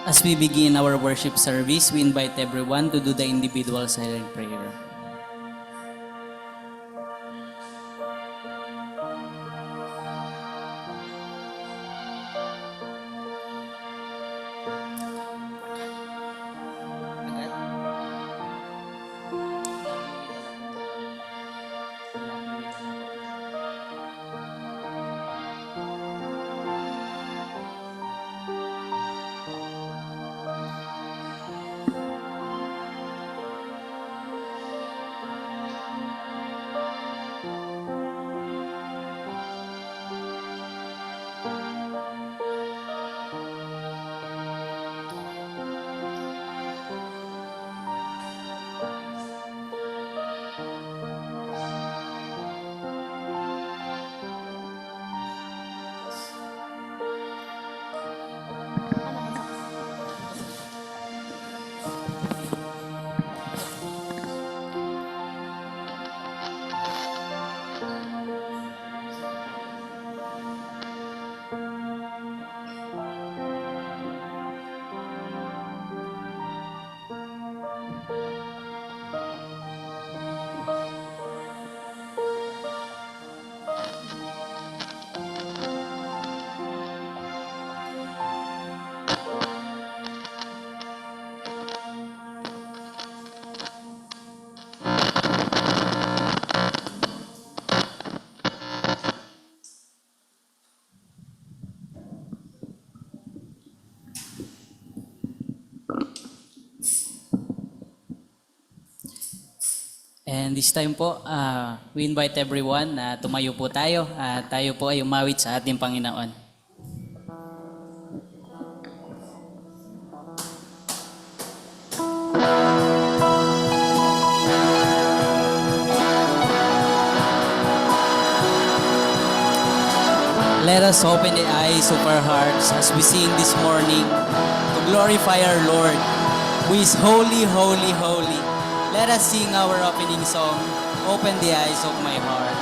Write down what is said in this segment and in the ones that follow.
As we begin our worship service, we invite everyone to do the individual silent prayer. And this time po, we invite everyone na tumayo po tayo at tayo po ay umawit sa ating Panginoon. Let us open the eyes of our hearts as we sing this morning to glorify our Lord, who is holy, holy, holy. Let us sing our opening song, Open the Eyes of My Heart.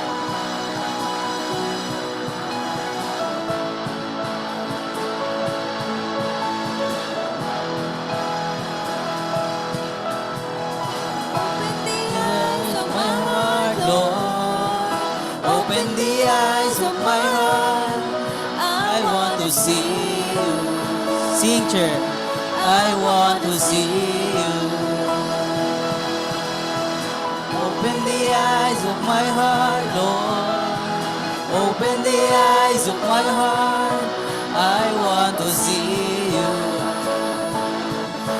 Open the eyes of my heart, Lord. Open the eyes of my heart. I want to see you. Sing, church. I want to see you. Open the eyes of my heart, Lord. Open the eyes of my heart. I want to see you.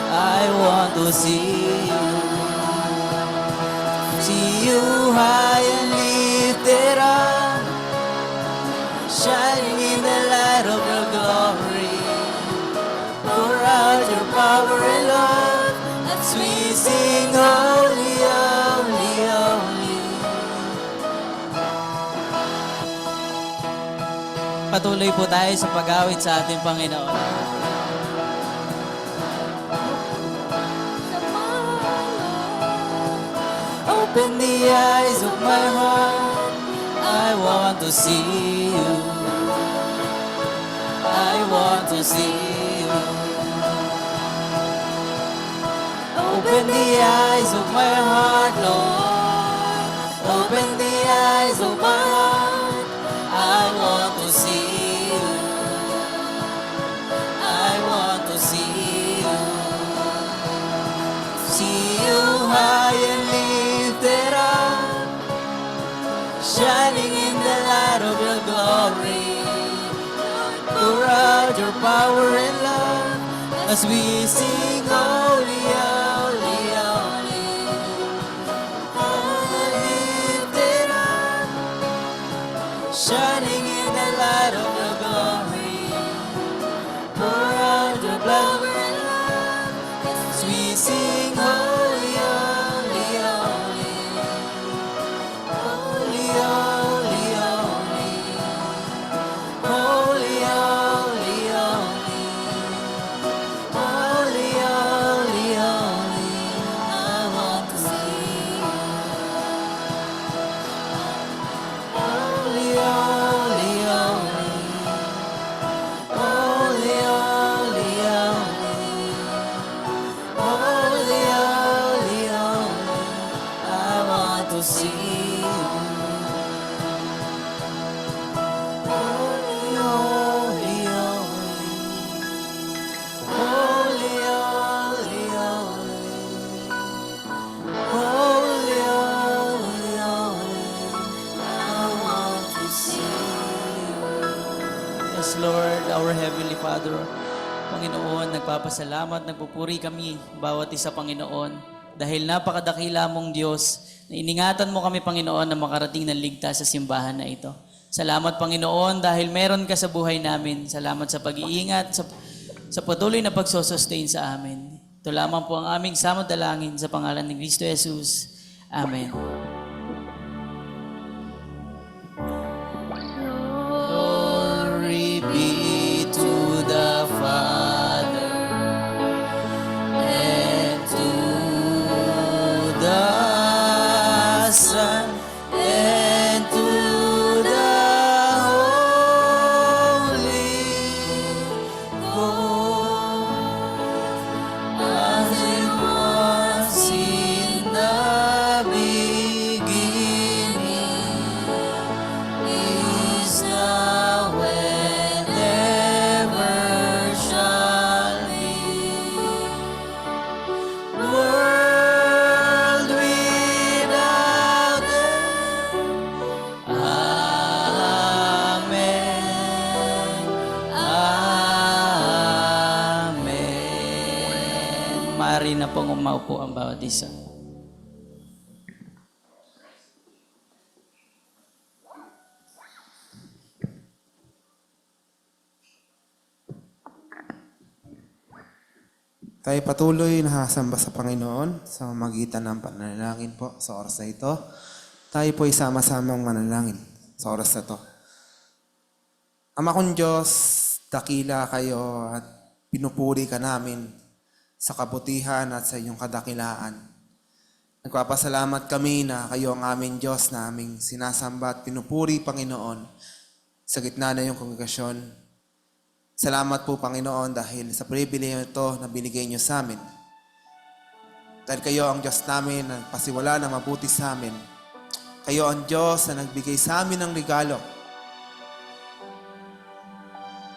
I want to see you. See you high and lifted up, shining in the light of your glory. Pour out your power and love as we sing holy, holy, holy. Patuloy po tayo sa pag-awit sa ating Panginoon. Open the eyes of my heart. I want to see you. I want to see you. Open the eyes of my heart, Lord. Open the eyes of my heart. I want to see you. I want to see you. See you high and lifted up, shining in the light of your glory. Pour out your power and love as we sing holy, holy, holy. High and lifted up, shining in the light of your glory. Pour out your power and love as we sing holy, holy, holy. Holy, holy, holy. Holy, holy, holy. Holy, holy, holy. I want to see you. Holy, holy, holy. Holy, holy, holy. see you. Holy, holy, holy. Holy, holy, holy. Holy, holy, holy. I want to see you. Yes, Lord, our Heavenly Father, Panginoon, nagpapasalamat, nagpupuri kami bawat isa, Panginoon, dahil napakadakila mong Diyos na iningatan mo kami, Panginoon, na makarating ng ligtas sa simbahan na ito. Salamat, Panginoon, dahil meron ka sa buhay namin. Salamat sa pag-iingat, sa patuloy na pagsosustain sa amin. Ito lamang po ang aming samot-dalangin sa pangalan ni Kristo Jesus. Amen. Glory be to the Father and to the Son and to the Holy Ghost, as it was in the beginning, is now and ever shall be, world without end. Amen. Amen. Maaari na pong umaupo ang bawat isa. Tayo patuloy na hasamba sa Panginoon sa magitan ng pananalangin po sa oras na ito. Tayo po isama-samang manalangin sa oras na ito. Ama kong Diyos, dakila kayo at pinupuri ka namin sa kabutihan at sa iyong kadakilaan. Nagpapasalamat kami na kayo ang aming Diyos na aming sinasamba at pinupuri, Panginoon, sa gitna na iyong kongregasyon. Salamat po, Panginoon, dahil sa pribileyo ito na binigay niyo sa amin. Dahil kayo ang Diyos namin na pasiwala na mabuti sa amin. Kayo ang Diyos na nagbigay sa amin ng regalo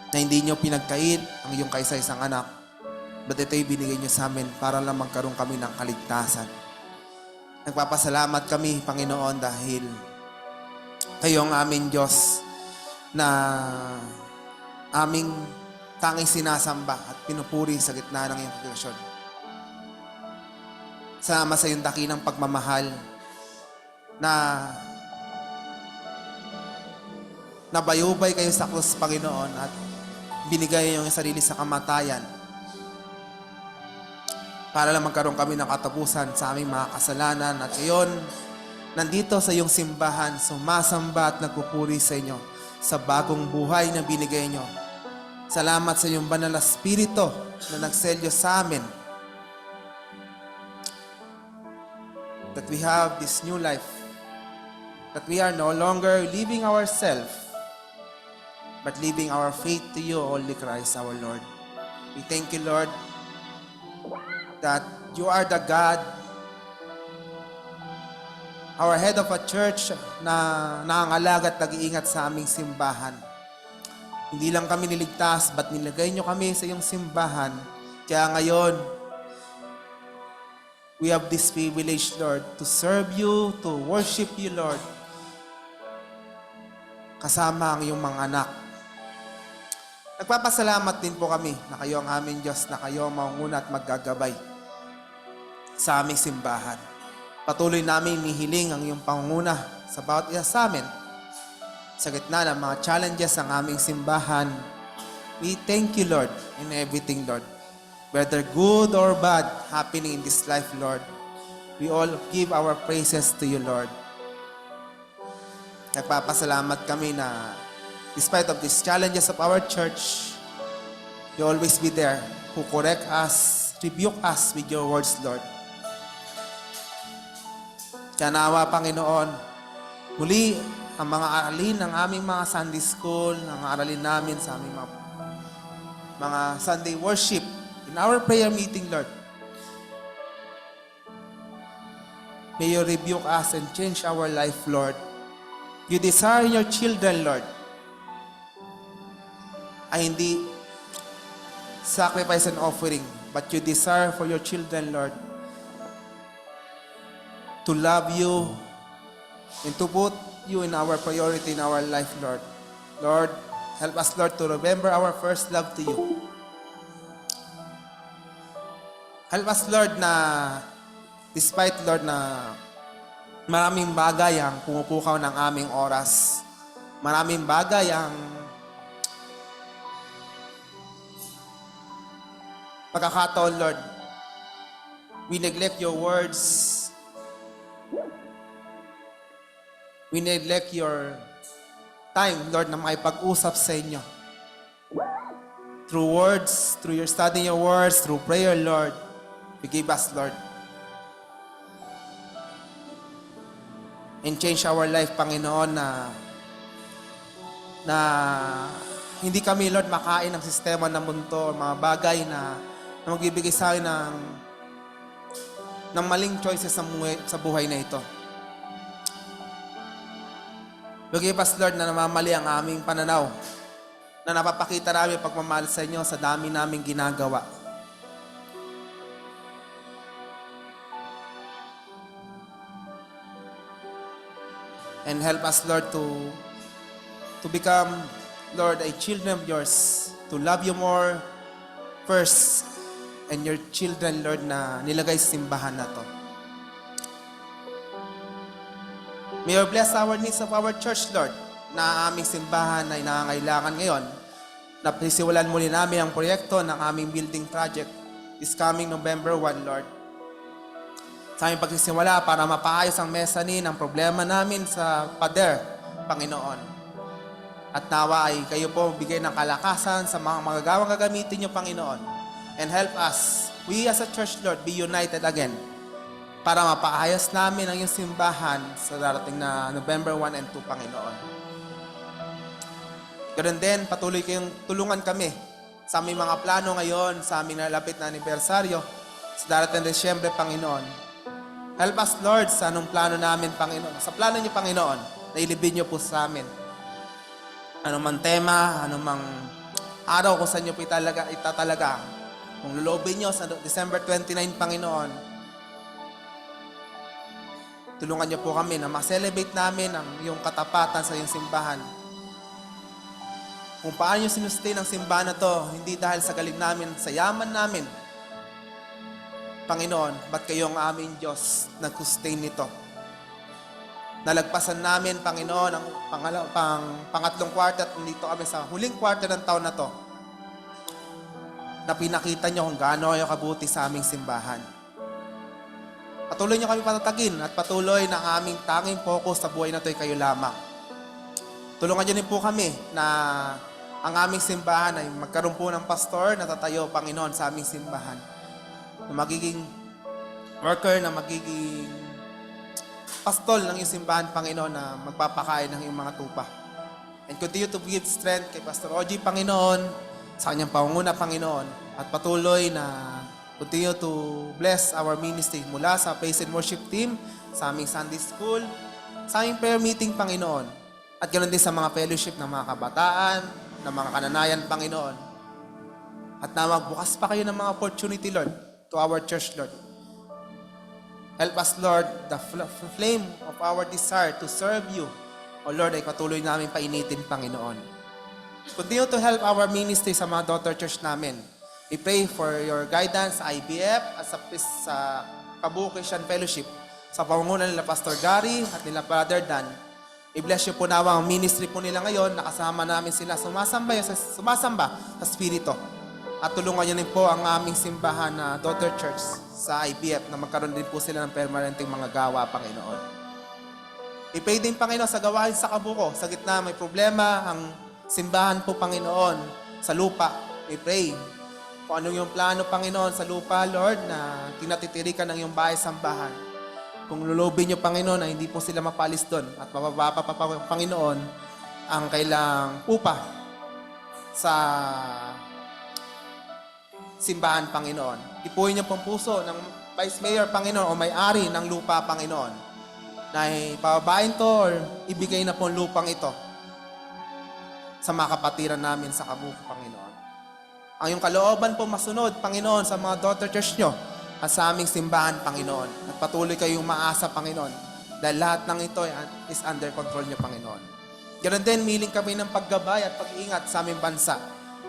na hindi niyo pinagkait ang iyong kaisa-isang anak. But ito'y binigay niyo sa amin para lang magkaroon kami ng kaligtasan. Nagpapasalamat kami, Panginoon, dahil kayo ang aming Diyos na aming tanging sinasamba at pinupuri sa gitna ng iyong kongregasyon. Salamat sa iyong dakilang pagmamahal na nabayubay kayo sa krus, Panginoon, at binigay iyong sarili sa kamatayan para lang magkaroon kami ng katapusan sa aming mga kasalanan. At ngayon, nandito sa iyong simbahan, sumasamba at nagpupuri sa inyo sa bagong buhay na binigay nyo. Salamat sa iyong banal na Espiritu na nagselyo sa amin. That we have this new life. That we are no longer living ourselves, but living our faith to you, Holy Christ, our Lord. We thank you, Lord, that you are the God, our head of a church na nangangalaga at nag-iingat sa aming simbahan. Hindi lang kami niligtas, but nilagay nyo kami sa iyong simbahan. Kaya ngayon, we have this privilege, Lord, to serve you, to worship you, Lord, kasama ang iyong mga anak. Nagpapasalamat din po kami na kayo ang aming Diyos, na kayo ang maunguna at maggagabay sa aming simbahan. Patuloy namin nihiling ang iyong pangunguna sa bawat isa sa amin. Sa gitna ng mga challenges ng aming simbahan, we thank you, Lord, in everything, Lord. Whether good or bad happening in this life, Lord, we all give our praises to you, Lord. Nagpapasalamat kami na despite of these challenges of our church, you always be there who correct us, rebuke us with your words, Lord. Kaya nawa, Panginoon, muli ang mga aralin ng aming mga Sunday school, ang aralin namin sa aming mga Sunday worship, in our prayer meeting, Lord. May you rebuke us and change our life, Lord. You desire your children, Lord, ay hindi sacrifice and offering, but you desire for your children, Lord, to love you and to put you in our priority in our life, Lord. Lord, help us, Lord, to remember our first love to you. Help us, Lord, na despite, Lord, na maraming bagay ang pumupukaw ng aming oras, maraming bagay ang pagkakataon, Lord, we neglect your words. We neglect your time, Lord, na makipag-usap sa inyo. Through words, through your studying your words, through prayer, Lord, forgive us, Lord. And change our life, Panginoon, na hindi kami, Lord, makain ng sistema ng mundo, mga bagay na magbibigay sa akin ng maling choices sa buhay na ito. Forgive us, Lord, na namamali ang aming pananaw, na napapakita namin pagmamahal sa inyo sa dami naming ginagawa. And help us, Lord, to become, Lord, a children of yours, to love you more first, and your children, Lord, na nilagay sa simbahan na to. May you bless our needs of our church, Lord, na aming simbahan na inangailangan ngayon. Napisiwalan muli namin ang proyekto ng aming building project this coming November 1, Lord. Sa aming pagsisimula para mapaayos ang mezzanine, ang problema namin sa pader, Panginoon. At nawa ay kayo po bigay ng kalakasan sa mga magagawang gagamitin niyo, Panginoon. And help us, we as a church, Lord, be united again para mapaayos namin ang iyong simbahan sa darating na November 1 and 2, Panginoon. Ganoon din, patuloy kayong tulungan kami sa aming mga plano ngayon, sa aming nalapit na anibersaryo, sa darating na Disyembre, Panginoon. Help us, Lord, sa anong plano namin, Panginoon. Sa plano niyo, Panginoon, na ilibid niyo po sa amin. Anong mang tema, anong mang araw kung saan niyo po itatalaga. Kung lulobin niyo sa December 29, Panginoon, tulungan niyo po kami na ma-celebrate namin ang iyong katapatan sa iyong simbahan. Kung paano niyo sinustain ang simbahan na to, hindi dahil sa galing namin, sa yaman namin. Panginoon, ba't kayo ang aming Diyos nag-sustain nito? Nalagpasan namin, Panginoon, ang pangatlong quarter at nandito kami sa huling quarter ng taon na to, na pinakita niyo kung gaano kayo kabuti sa aming simbahan. Patuloy niyo kami patatagin at patuloy na ang aming tanging focus sa buhay na ito ay kayo lamang. Tulungan niyo din po kami na ang aming simbahan ay magkaroon po ng pastor na tatayo, Panginoon, sa aming simbahan. Na magiging worker, na magiging pastol ng iyong simbahan, Panginoon, na magpapakain ng iyong mga tupa. And continue to give strength kay Pastor Ogie, Panginoon, sa kanyang pangunguna, Panginoon, at patuloy na continue to bless our ministry mula sa praise and worship team, sa aming Sunday school, sa aming prayer meeting, Panginoon. At ganoon din sa mga fellowship ng mga kabataan, ng mga kananayan, Panginoon. At na magbukas pa kayo ng mga opportunity, Lord, to our church, Lord. Help us, Lord, the flame of our desire to serve you, O Lord, ay patuloy namin painitin, Panginoon. Continue to help our ministry sa mga daughter church namin. We pray for your guidance sa IBF at sa Kabuo Christian Fellowship sa pamumuno nila Pastor Gary at nila Brother Dan. I-bless you po nawa ang ministry po nila ngayon. Nakasama namin sila sumasamba sa Spirito. At tulungan niyo din po ang aming simbahan na daughter church sa IBF na magkaroon din po sila ng permanenteng mga gawa, Panginoon. I-pray din, Panginoon, sa gawain sa Kabuko. Sa gitna may problema ang simbahan po, Panginoon, sa lupa. I pray kung anong yung plano, Panginoon, sa lupa, Lord, na tinatitirikan ng iyong bahay-sambahan. Kung lulobin niyo, Panginoon, na hindi po sila mapalis doon at mababa pa, Panginoon, ang kailang upa sa simbahan, Panginoon. Ipuhin niyo pong puso ng Vice Mayor, Panginoon, o may-ari ng lupa, Panginoon, na pababain to or ibigay na po ang lupang ito sa mga kapatiran namin sa Kabuko, Panginoon. Ang iyong kalooban po masunod, Panginoon, sa mga daughter church nyo at sa aming simbahan, Panginoon. At patuloy kayong maasa, Panginoon, dahil lahat ng ito is under control nyo, Panginoon. Ganon din, miling kami ng paggabay at pag-iingat sa aming bansa.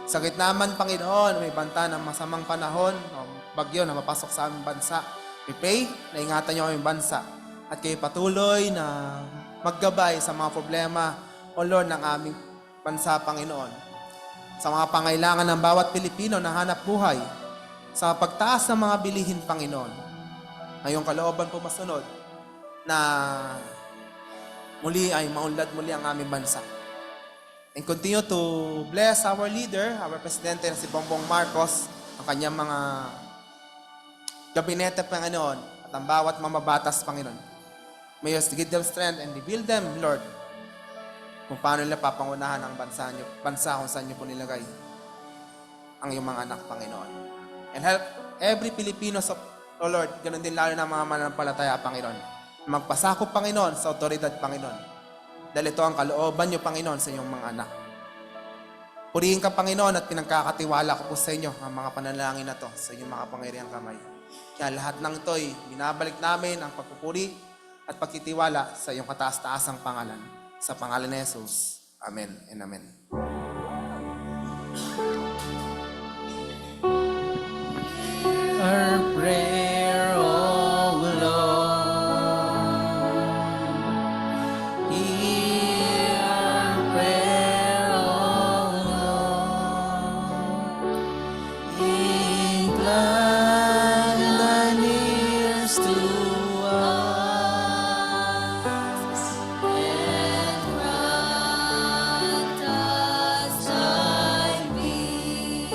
Sa gitna man, Panginoon, may banta ng masamang panahon o bagyo na mapasok sa aming bansa. We pray na ingatan nyo aming bansa at kayo patuloy na maggabay sa mga problema, O Lord, ng aming bansa, Panginoon. Sa mga pangailangan ng bawat Pilipino na hanap buhay, sa pagtaas ng mga bilihin, Panginoon. Ngayong kalooban po masunod na muli ay maunlad muli ang aming bansa. And continue to bless our leader, our Presidente na si Bongbong Marcos, ang kanyang mga gabinete, Panginoon, at ang bawat mamabatas, Panginoon. May you give them strength and reveal them, Lord, kung paano nila papangunahan ang bansa kung saan niyo po nilagay ang iyong mga anak, Panginoon. And help every Filipino, O Lord, ganun din lalo ng mga mananampalataya, Panginoon, magpasakop, Panginoon, sa otoridad, Panginoon. Dahil ito ang kalooban niyo, Panginoon, sa inyong mga anak. Purihin ka, Panginoon, at pinagkakatiwala ko po sa inyo ang mga panalangin na to sa inyong mga pangyarihang kamay. Kaya lahat ng ito'y binabalik namin ang pagpupuri at pagkitiwala sa iyong kataas-taasang pangalan. Sa pangalan ni Jesus. Amen and amen. Our prayer, O Lord, hear our prayer, O Lord, incline thine ears to us, and grant us thy peace.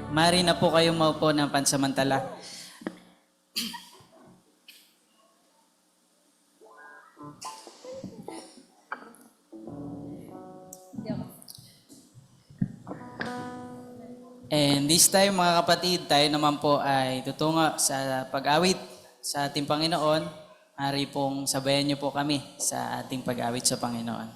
Mari na po kayong maupo ng pansamantala. And this time, mga kapatid, tayo naman po ay tutungo sa pag-awit sa ating Panginoon. Mari pong sabayan niyo po kami sa ating pag-awit sa Panginoon.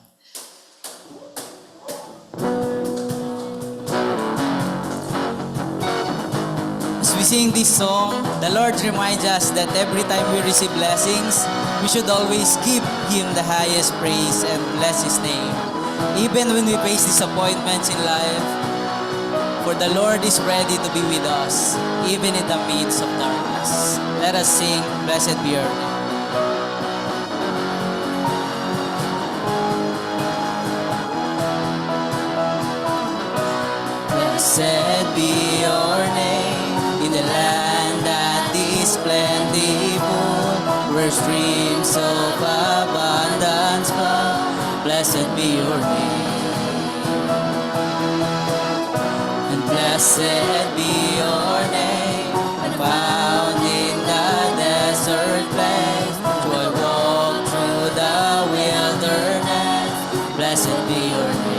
As we sing this song, the Lord reminds us that every time we receive blessings, we should always give Him the highest praise and bless His name. Even when we face disappointments in life, for the Lord is ready to be with us, even in the midst of darkness. Let us sing, Blessed be your name. Blessed be your name in the land that is plentiful, where streams of abundance flow. Blessed be your name. And blessed be your name, found in the desert place. So I walk through the wilderness. Blessed be your name.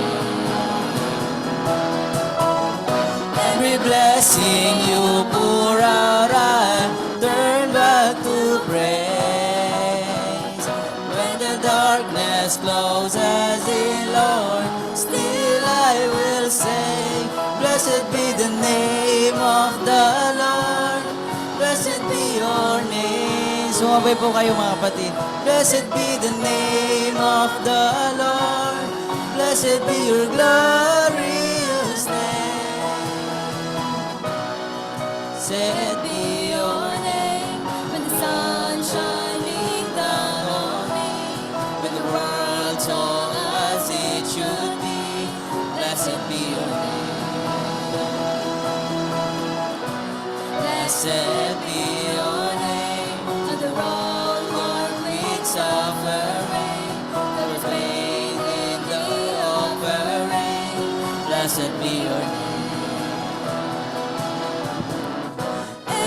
Every blessing you pour out, I turn back to praise. When the darkness closes in, Lord, still I will say, blessed be the name of the Lord. Blessed be your name. Sumabay po kayo mga kapatid. Blessed be the name of the Lord. Blessed be your glorious name. Blessed be your name when the sun shining down on me, when the world's all as it should be. Blessed be your name. Blessed be your name on the road worn with suffering, that was laid in the offering. Blessed be your name.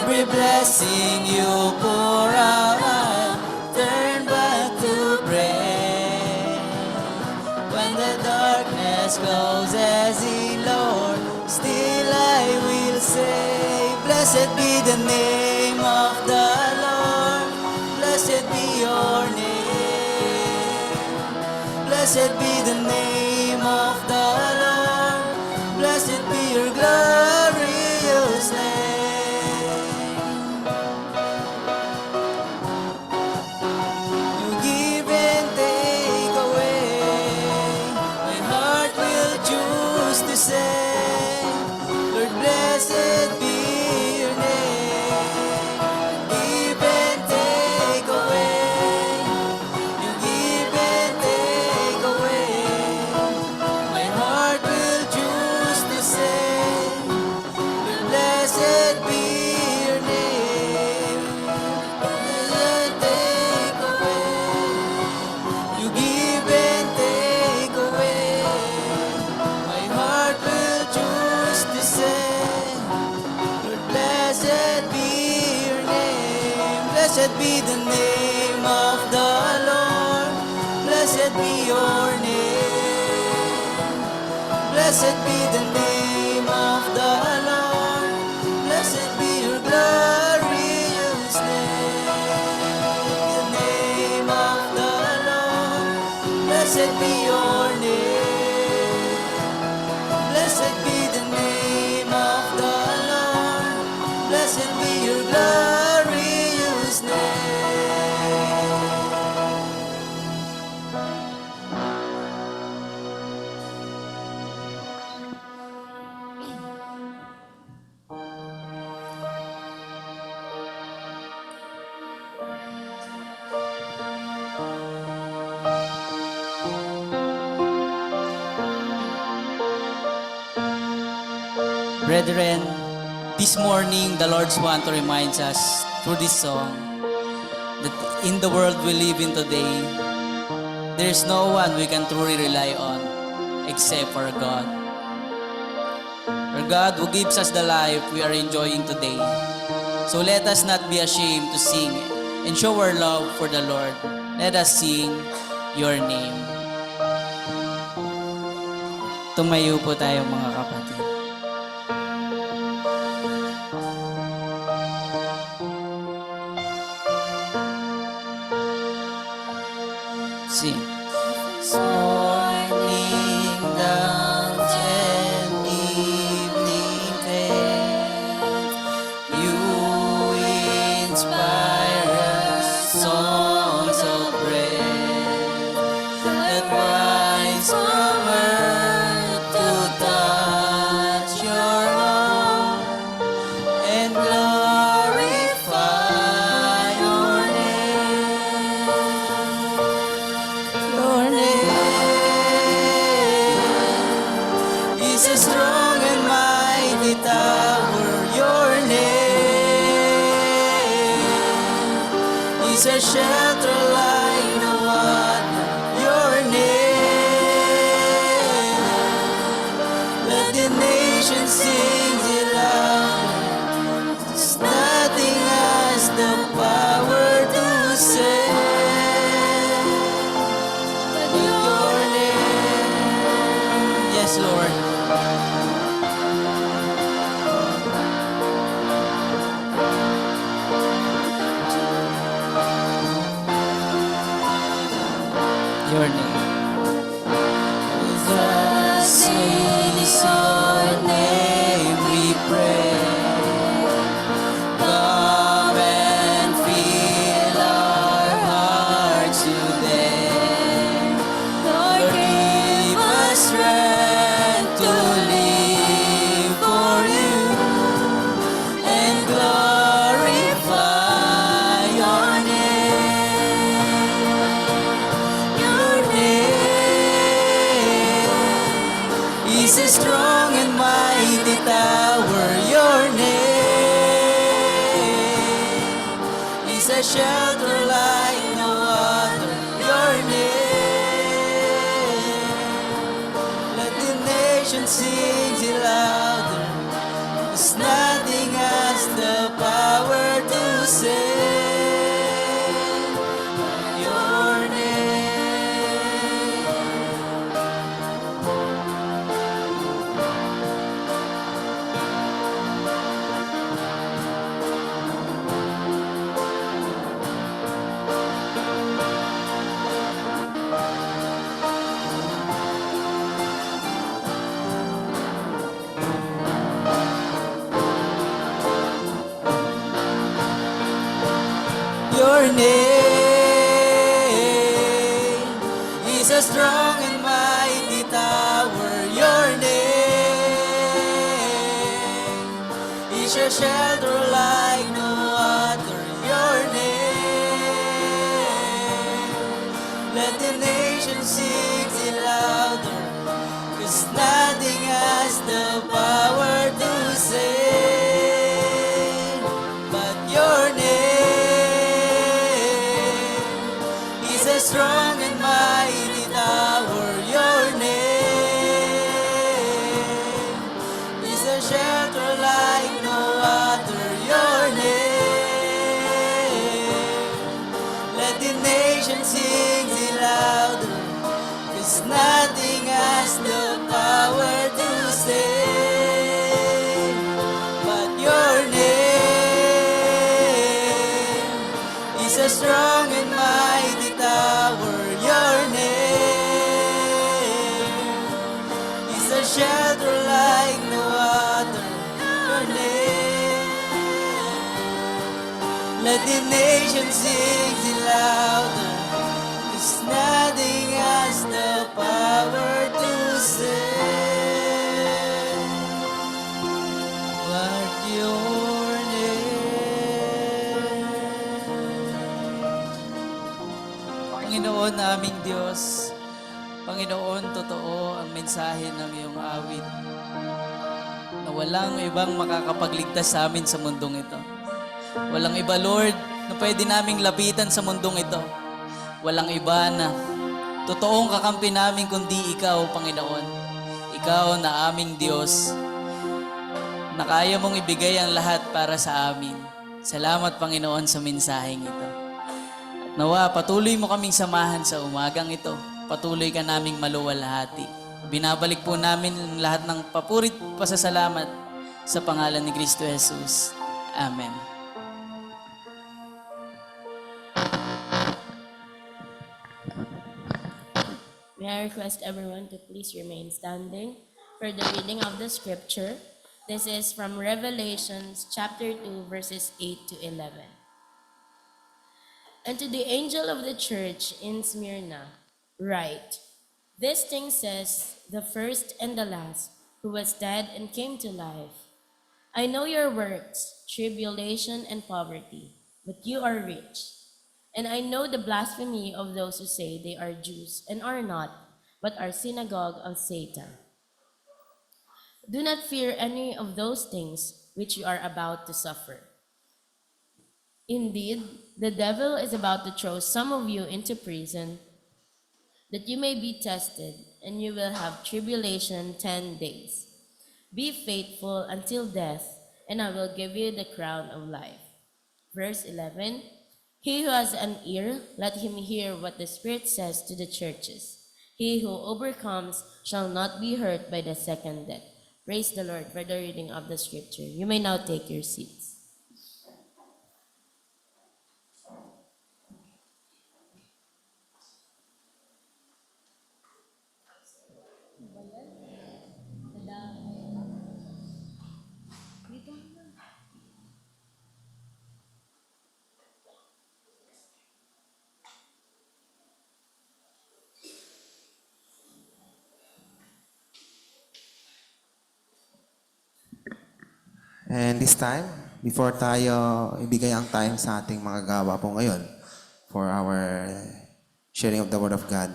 Every blessing you pour out, I turn back to praise. When as close as He, Lord, still I will say, blessed be the name of the Lord, blessed be your name, blessed be the name of the Lord, blessed be your glorious name. You give and take away, my heart will choose to say, Lord, blessed be your name. Give and take away, you give and take away, my heart will choose to say, Lord, blessed be your name. Blessed take away, you give and take away, my heart will choose to say, Lord, blessed be your name. Blessed be the name of the Lord, blessed be your name, blessed be the name of the Lord, blessed be your glorious name. The name of the Lord, blessed be your name, blessed be the name of the Lord, blessed be your glorious name. Brethren, this morning the Lord wants to remind us through this song that in the world we live in today, there is no one we can truly rely on except for God. Our God who gives us the life we are enjoying today. So let us not be ashamed to sing and show our love for the Lord. Let us sing your name. Tumayo po tayo mga kapatid. Sing. Morning dawns and evening fades, you inspire us songs of praise that rise from earth to touch your own and glorify your name. Your name is a strong and mighty tower. Your name is a shelter like no other. Your name, let the nations sing it loud. There's nothing has the power to save but your name. Yes, Lord. Your name. Jesus is your name we pray. Come and fill our hearts today. Lord, give us strength to live for you and glorify your name. Your name is a strong and mighty tower. Your name is a shelter like no other. Your name, let the nations sing it louder. There's nothing has the power to save your name. your name is a strong and mighty tower. Your name is a shelter like no other. Your name, let the nation sing it louder, 'cause nothing has the power to save but your name is a strong and mighty tower. Your name is a shelter like no other. Your name, let the nation sing it louder, 'cause nothing has the power to save but your name is a strong and mighty tower. Your name is a shelter like no other. Your name, let the nation sing it louder, 'cause nothing has the power to save but your name. Panginoon naming Diyos, Panginoon, totoo ang mensahe ng iyong awit na walang ibang makakapagligtas sa amin sa mundong ito. Walang iba, Lord, na pwede naming lapitan sa mundong ito. Walang iba na totoong kakampi namin kundi Ikaw, Panginoon. Ikaw na aming Diyos, na kaya mong ibigay ang lahat para sa amin. Salamat, Panginoon, sa mensaheng ito. At nawa, patuloy mo kaming samahan sa umagang ito. Patuloy ka naming maluwalhati. Binabalik po namin lahat ng papurit pasasalamat sa pangalan ni Kristo Jesus. Amen. May I request everyone to please remain standing for the reading of the scripture. This is from Revelations chapter 2, verses 8 to 11. And to the angel of the church in Smyrna, write, this thing says the first and the last, who was dead and came to life. I know your works, tribulation and poverty, but you are rich. And I know the blasphemy of those who say they are Jews and are not, but are synagogue of Satan. Do not fear any of those things which you are about to suffer. Indeed, the devil is about to throw some of you into prison, that you may be tested, and you will have tribulation 10 days. Be faithful until death, and I will give you the crown of life. Verse 11, he who has an ear, let him hear what the Spirit says to the churches. He who overcomes shall not be hurt by the second death. Praise the Lord for the reading of the scripture. You may now take your seats. And this time, before tayo ibigay ang time sa ating mga gawa po ngayon for our sharing of the Word of God.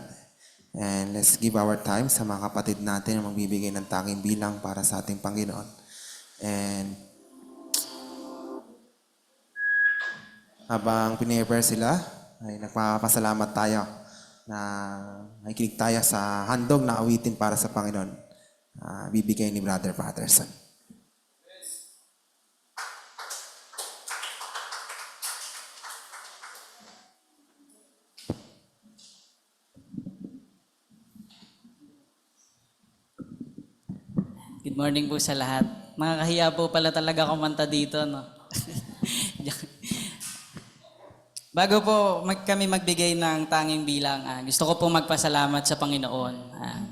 And let's give our time sa mga kapatid natin na magbibigay ng tanging bilang para sa ating Panginoon. And habang pinipare sila, ay nagpapasalamat tayo na nakikinig tayo sa handog na awitin para sa Panginoon. Bibigay ni Brother Patterson. Good morning po sa lahat. Nakakahiya po pala talaga kumanta dito, no? Bago po kami magbigay ng tanging bilang, gusto ko po magpasalamat sa Panginoon.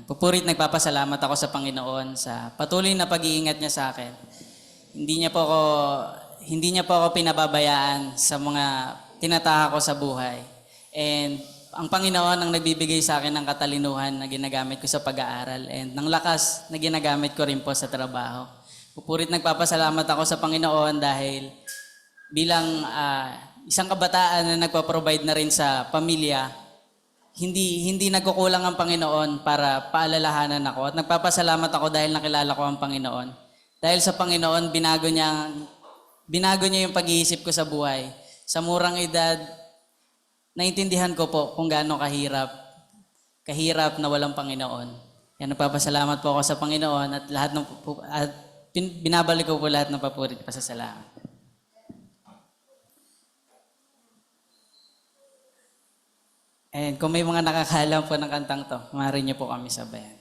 Pupurit nagpapasalamat ako sa Panginoon sa patuloy na pag-iingat niya sa akin. Hindi niya po ako pinababayaan sa mga tinatahak ko sa buhay. And ang Panginoon ang nagbibigay sa akin ng katalinuhan na ginagamit ko sa pag-aaral and ng lakas na ginagamit ko rin po sa trabaho. Pupurit nagpapasalamat ako sa Panginoon dahil bilang isang kabataan na nagpa-provide na rin sa pamilya, hindi nagkukulang ang Panginoon para paalalahanan ako. At nagpapasalamat ako dahil nakilala ko ang Panginoon. Dahil sa Panginoon, binago niya yung pag-iisip ko sa buhay. Sa murang edad, naintindihan ko po kung gaano kahirap na walang Panginoon. Yan, nagpapasalamat po ako sa Panginoon at binabalik ko po lahat ng papurit at pasasalamat. And kung may mga nakakaalam po ng kantang to, maaari niyo po kami sabayan.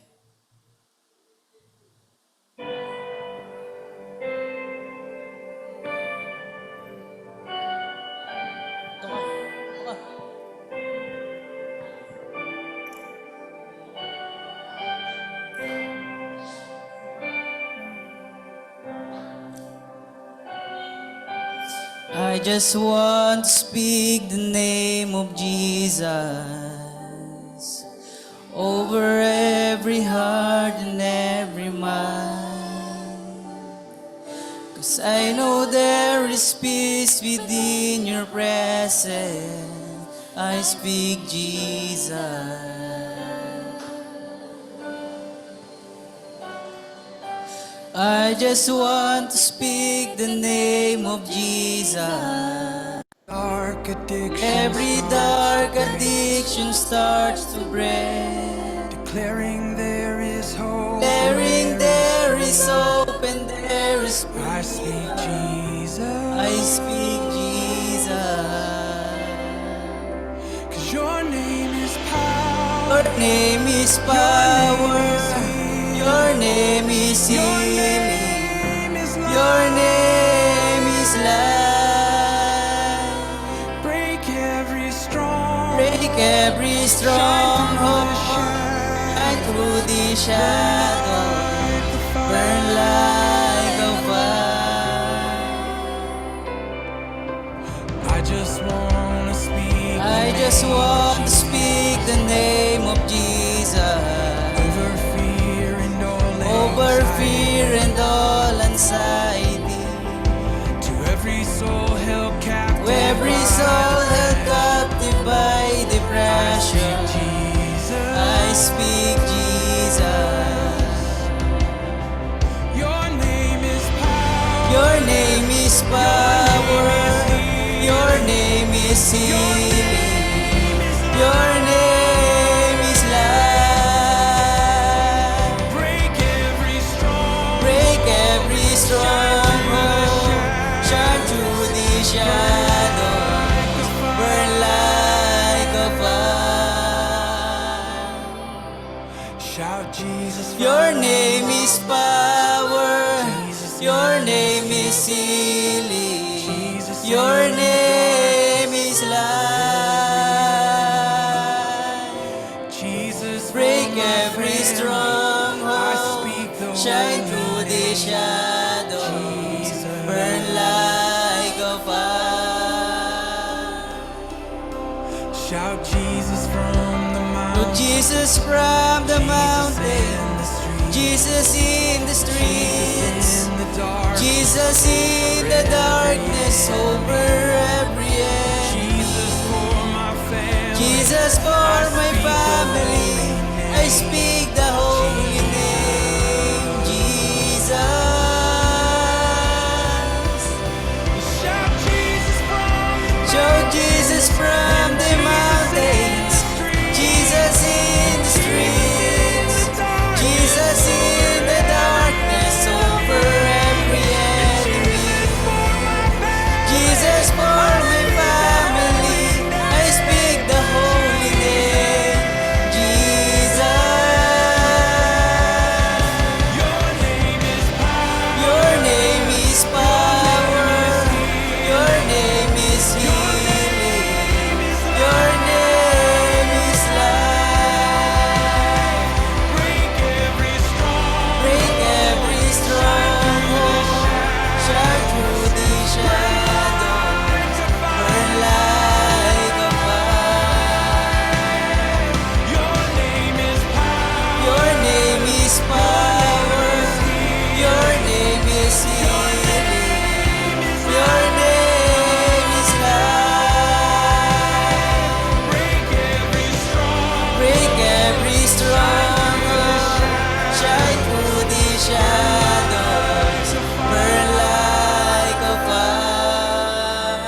I just want to speak the name of Jesus over every heart and every mind. 'Cause I know there is peace within your presence. I speak Jesus. I just want to speak the name of Jesus. Dark addiction. Every dark addiction starts to break. Declaring there is hope. Declaring there is hope and there is I speak Jesus. I speak Jesus. 'Cause your name is power. Your name is power. Your name is healing. Your name is life. Break every stronghold. Break every stronghold. Shine through the shadow. Burn like a fire. I just wanna speak. I just want to speak the name of Jesus. Over fear and all anxiety. To every soul held captive. To every soul held captive by depression. Jesus. I speak Jesus. Your name is power. Your name is power. Your name is healing. Your name is life. Break every stronghold. Break every stronghold. Shine through the shadow. Burn like a fire. Shout Jesus. Your name is power. Your name is healing. Your name is life. Jesus. Break every I stronghold. speak the Shine word. through the shadow. Jesus. Burn like a fire. Shout Jesus from the To mountain. Jesus from the In mountain. the street. Jesus in the streets. In the dark. Jesus in the darkness over every enemy. Jesus for my family. Jesus for my family. I speak the holy name, Jesus. Shout Jesus from Shout Jesus from the mountains. Jesus in the streets. Jesus in the darkness over every enemy. Jesus for my family. I speak the holy name, Jesus. is healing. Your name is life. Break every stronghold. Shine through the shadows. Burn like a fire.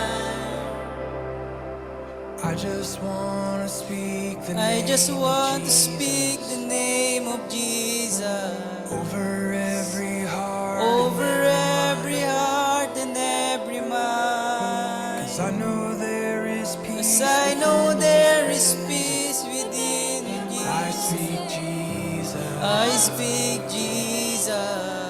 I just wanna speak the I name just want of to Jesus speak the name of Jesus over every heart, over every heart and every mind. 'cause I know there is peace. 'Cause I know there is peace within I Jesus. speak Jesus. I speak Jesus.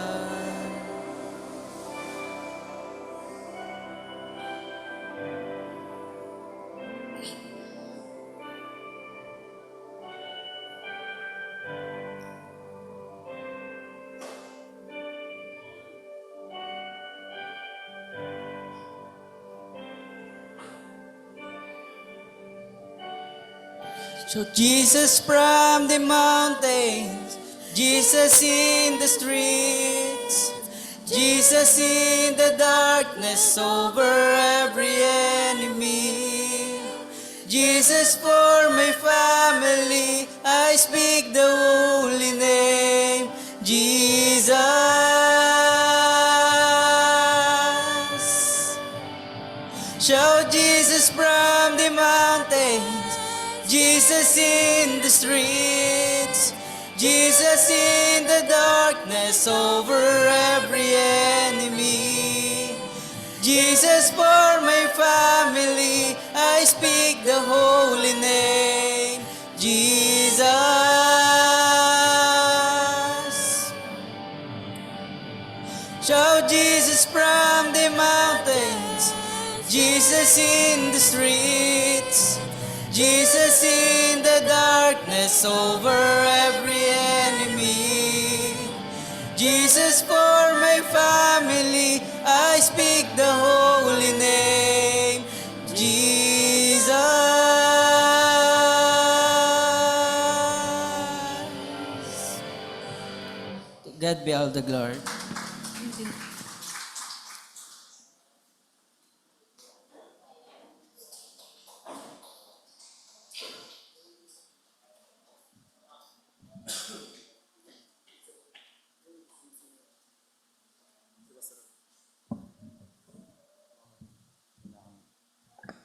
So Jesus from the mountains, Jesus in the streets, Jesus in the darkness over every enemy. Jesus for my family, I speak the holy name, Jesus. Shout Jesus from the mountains, Jesus in the streets, Jesus in the darkness over every enemy. Jesus for my family, I speak the holy name, Jesus. Shout Jesus from the mountains, Jesus in the streets, Jesus in the darkness over every enemy. Jesus for my family, I speak the holy name, Jesus. To God be all the glory.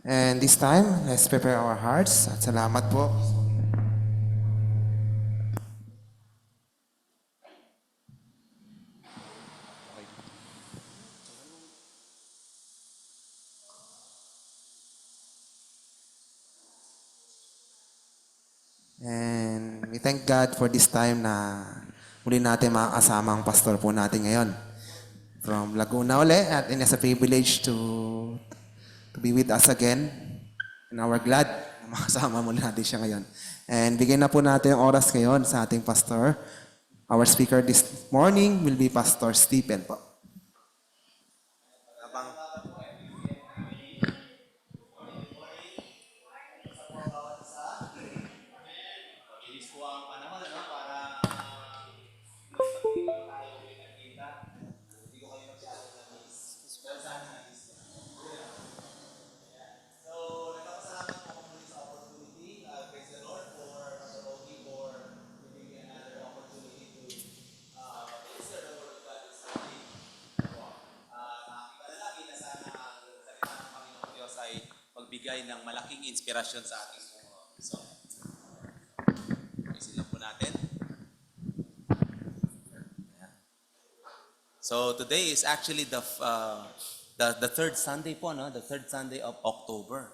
And this time, let's prepare our hearts. At salamat po. And we thank God for this time na muli natin makakasama ang pastor po natin ngayon. From Laguna uli, at it's a privilege to be with us again. And we're glad na makasama muli natin siya ngayon. And bigyan na po natin ang oras ngayon sa ating pastor. Our speaker this morning will be Pastor Stephen po. Magbigay ng malaking inspirasyon sa ating mga. Isin lang po natin. So today is actually the third Sunday po, no? The third Sunday of October.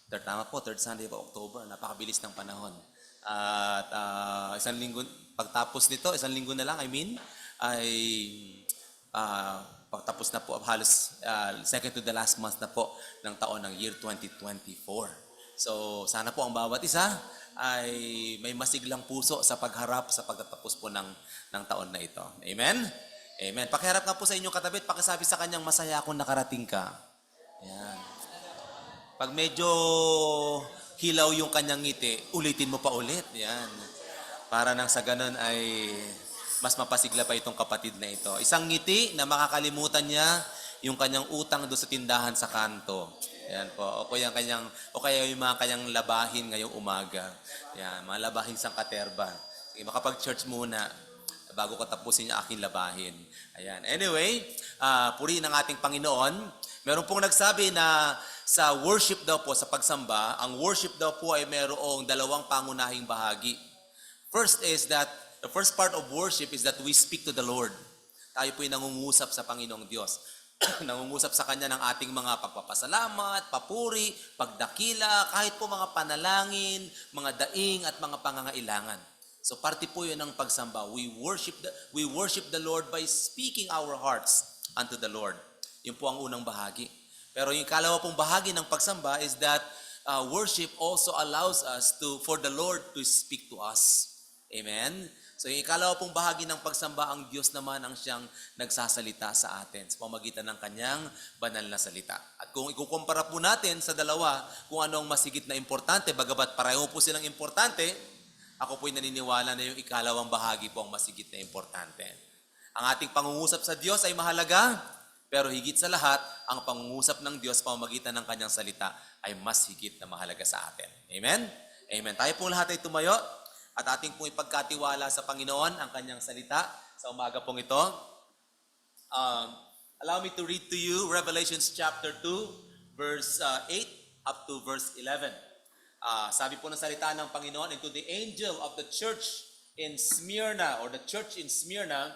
Tama po, third Sunday of October. Napakabilis ng panahon. At isang linggo, pagtapos nito, isang linggo na lang, ay pagtapos na po, halos second to the last month na po ng taon ng year 2024. So sana po ang bawat isa ay may masiglang puso sa pagharap sa pagtatapos po ng taon na ito. Amen? Amen. Pakiharap nga po sa inyong katabi at pakisabi sa kanyang, masaya akong nakarating ka. Yan. Pag medyo hilaw yung kanyang ngiti, ulitin mo pa ulit. Yan. Para nang sa ganun ay mas mapasigla pa itong kapatid na ito. Isang ngiti na makakalimutan niya yung kanyang utang doon sa tindahan sa kanto. Yan po. O kaya yung mga kanyang labahin ngayong umaga. Yan, mga labahin sang katerba. Sige, makapag-church muna bago ko tapusin yung aking labahin. Ayan. Anyway, purihin ang ating Panginoon. Meron pong nagsabi na sa worship daw po, sa pagsamba, ang worship daw po ay merong dalawang pangunahing bahagi. First is that, the first part of worship is that we speak to the Lord. Tayo po'y nangungusap sa Panginoong Diyos. Nangungusap sa Kanya ng ating mga pagpapasalamat, papuri, pagdakila, kahit po mga panalangin, mga daing at mga pangangailangan. So parte po yun ng pagsamba. We worship the Lord by speaking our hearts unto the Lord. Yun po ang unang bahagi. Pero yung ikalawa pong bahagi ng pagsamba is that worship also allows us for the Lord to speak to us. Amen? So yung ikalawa pong bahagi ng pagsamba, ang Diyos naman ang siyang nagsasalita sa atin sa pamamagitan ng kanyang banal na salita. At kung ikukumpara po natin sa dalawa, kung ano ang masigit na importante, bagabat pareho po silang importante, ako po'y naniniwala na yung ikalawang bahagi po ang masigit na importante. Ang ating pangungusap sa Diyos ay mahalaga, pero higit sa lahat, ang pangungusap ng Diyos pamamagitan ng kanyang salita ay mas higit na mahalaga sa atin. Amen? Amen. Tayo pong lahat ay tumayo at ating pong ipagkatiwala sa Panginoon ang kanyang salita sa umaga pong ito. Allow me to read to you Revelations chapter 2, verse 8 up to verse 11. Sabi po ng salita ng Panginoon, and to the angel of the church in Smyrna, or the church in Smyrna,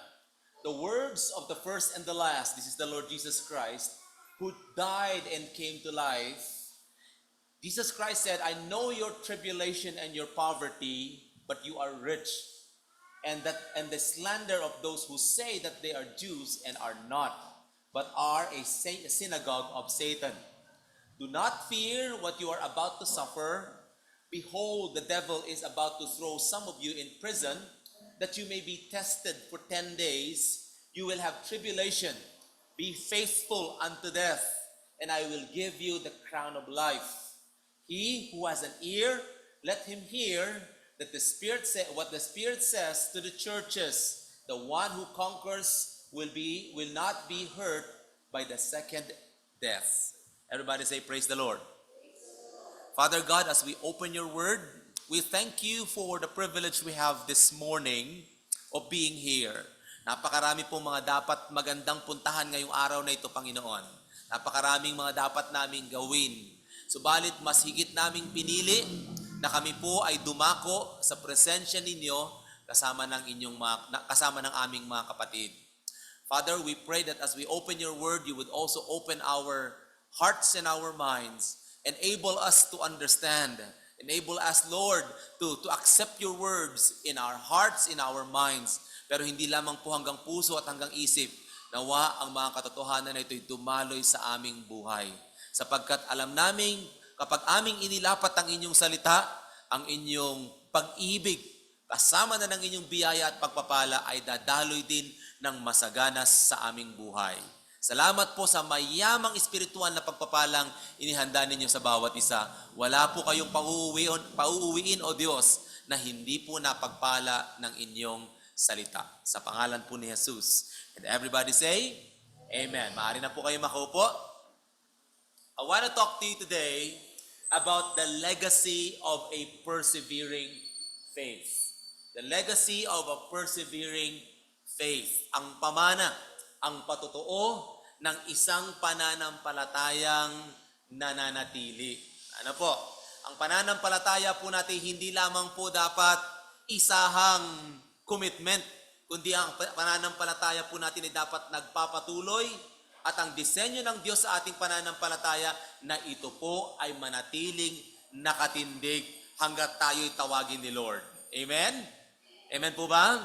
the words of the first and the last, this is the Lord Jesus Christ, who died and came to life. Jesus Christ said, I know your tribulation and your poverty, but you are rich. And the slander of those who say that they are Jews and are not, but are a synagogue of Satan. Do not fear what you are about to suffer. Behold, the devil is about to throw some of you in prison, that you may be tested for 10 days. You will have tribulation. Be faithful unto death, and I will give you the crown of life. He who has an ear, let him hear that what the Spirit says to the churches. The one who conquers will not be hurt by the second death. Everybody say, praise the Lord. Father God, as we open your word, we thank you for the privilege we have this morning of being here. Napakarami pong mga dapat magandang puntahan ngayong araw na ito, Panginoon. Napakaraming mga dapat naming gawin. Subalit mas higit naming pinili na kami po ay dumako sa presensya ninyo kasama ng aming mga kapatid. Father, we pray that as we open your word, you would also open our hearts and our minds. Enable us to understand. Enable us, Lord, to accept your words in our hearts, in our minds. Pero hindi lamang po hanggang puso at hanggang isip. Nawa ang mga katotohanan na ito'y dumaloy sa aming buhay. Sapagkat alam namin, kapag aming inilapat ang inyong salita, ang inyong pag-ibig, kasama na ng inyong biyaya at pagpapala ay dadaloy din ng masaganas sa aming buhay. Salamat po sa mayamang espiritual na pagpapalang inihanda ninyo sa bawat isa. Wala po kayong pauuwiin, O Diyos, na hindi po napagpala ng inyong salita. Sa pangalan po ni Jesus. And everybody say, Amen. Maaari na po kayo makaupo. I want to talk to you today about the legacy of a persevering faith. The legacy of a persevering faith. Ang pamana, ang patotoo ng isang pananampalatayang nananatili. Ano po? Ang pananampalataya po natin hindi lamang po dapat isahang commitment, kundi ang pananampalataya po natin ay dapat nagpapatuloy at ang disenyo ng Diyos sa ating pananampalataya na ito po ay manatiling nakatindig hanggat tayo'y tawagin ni Lord. Amen? Amen po ba?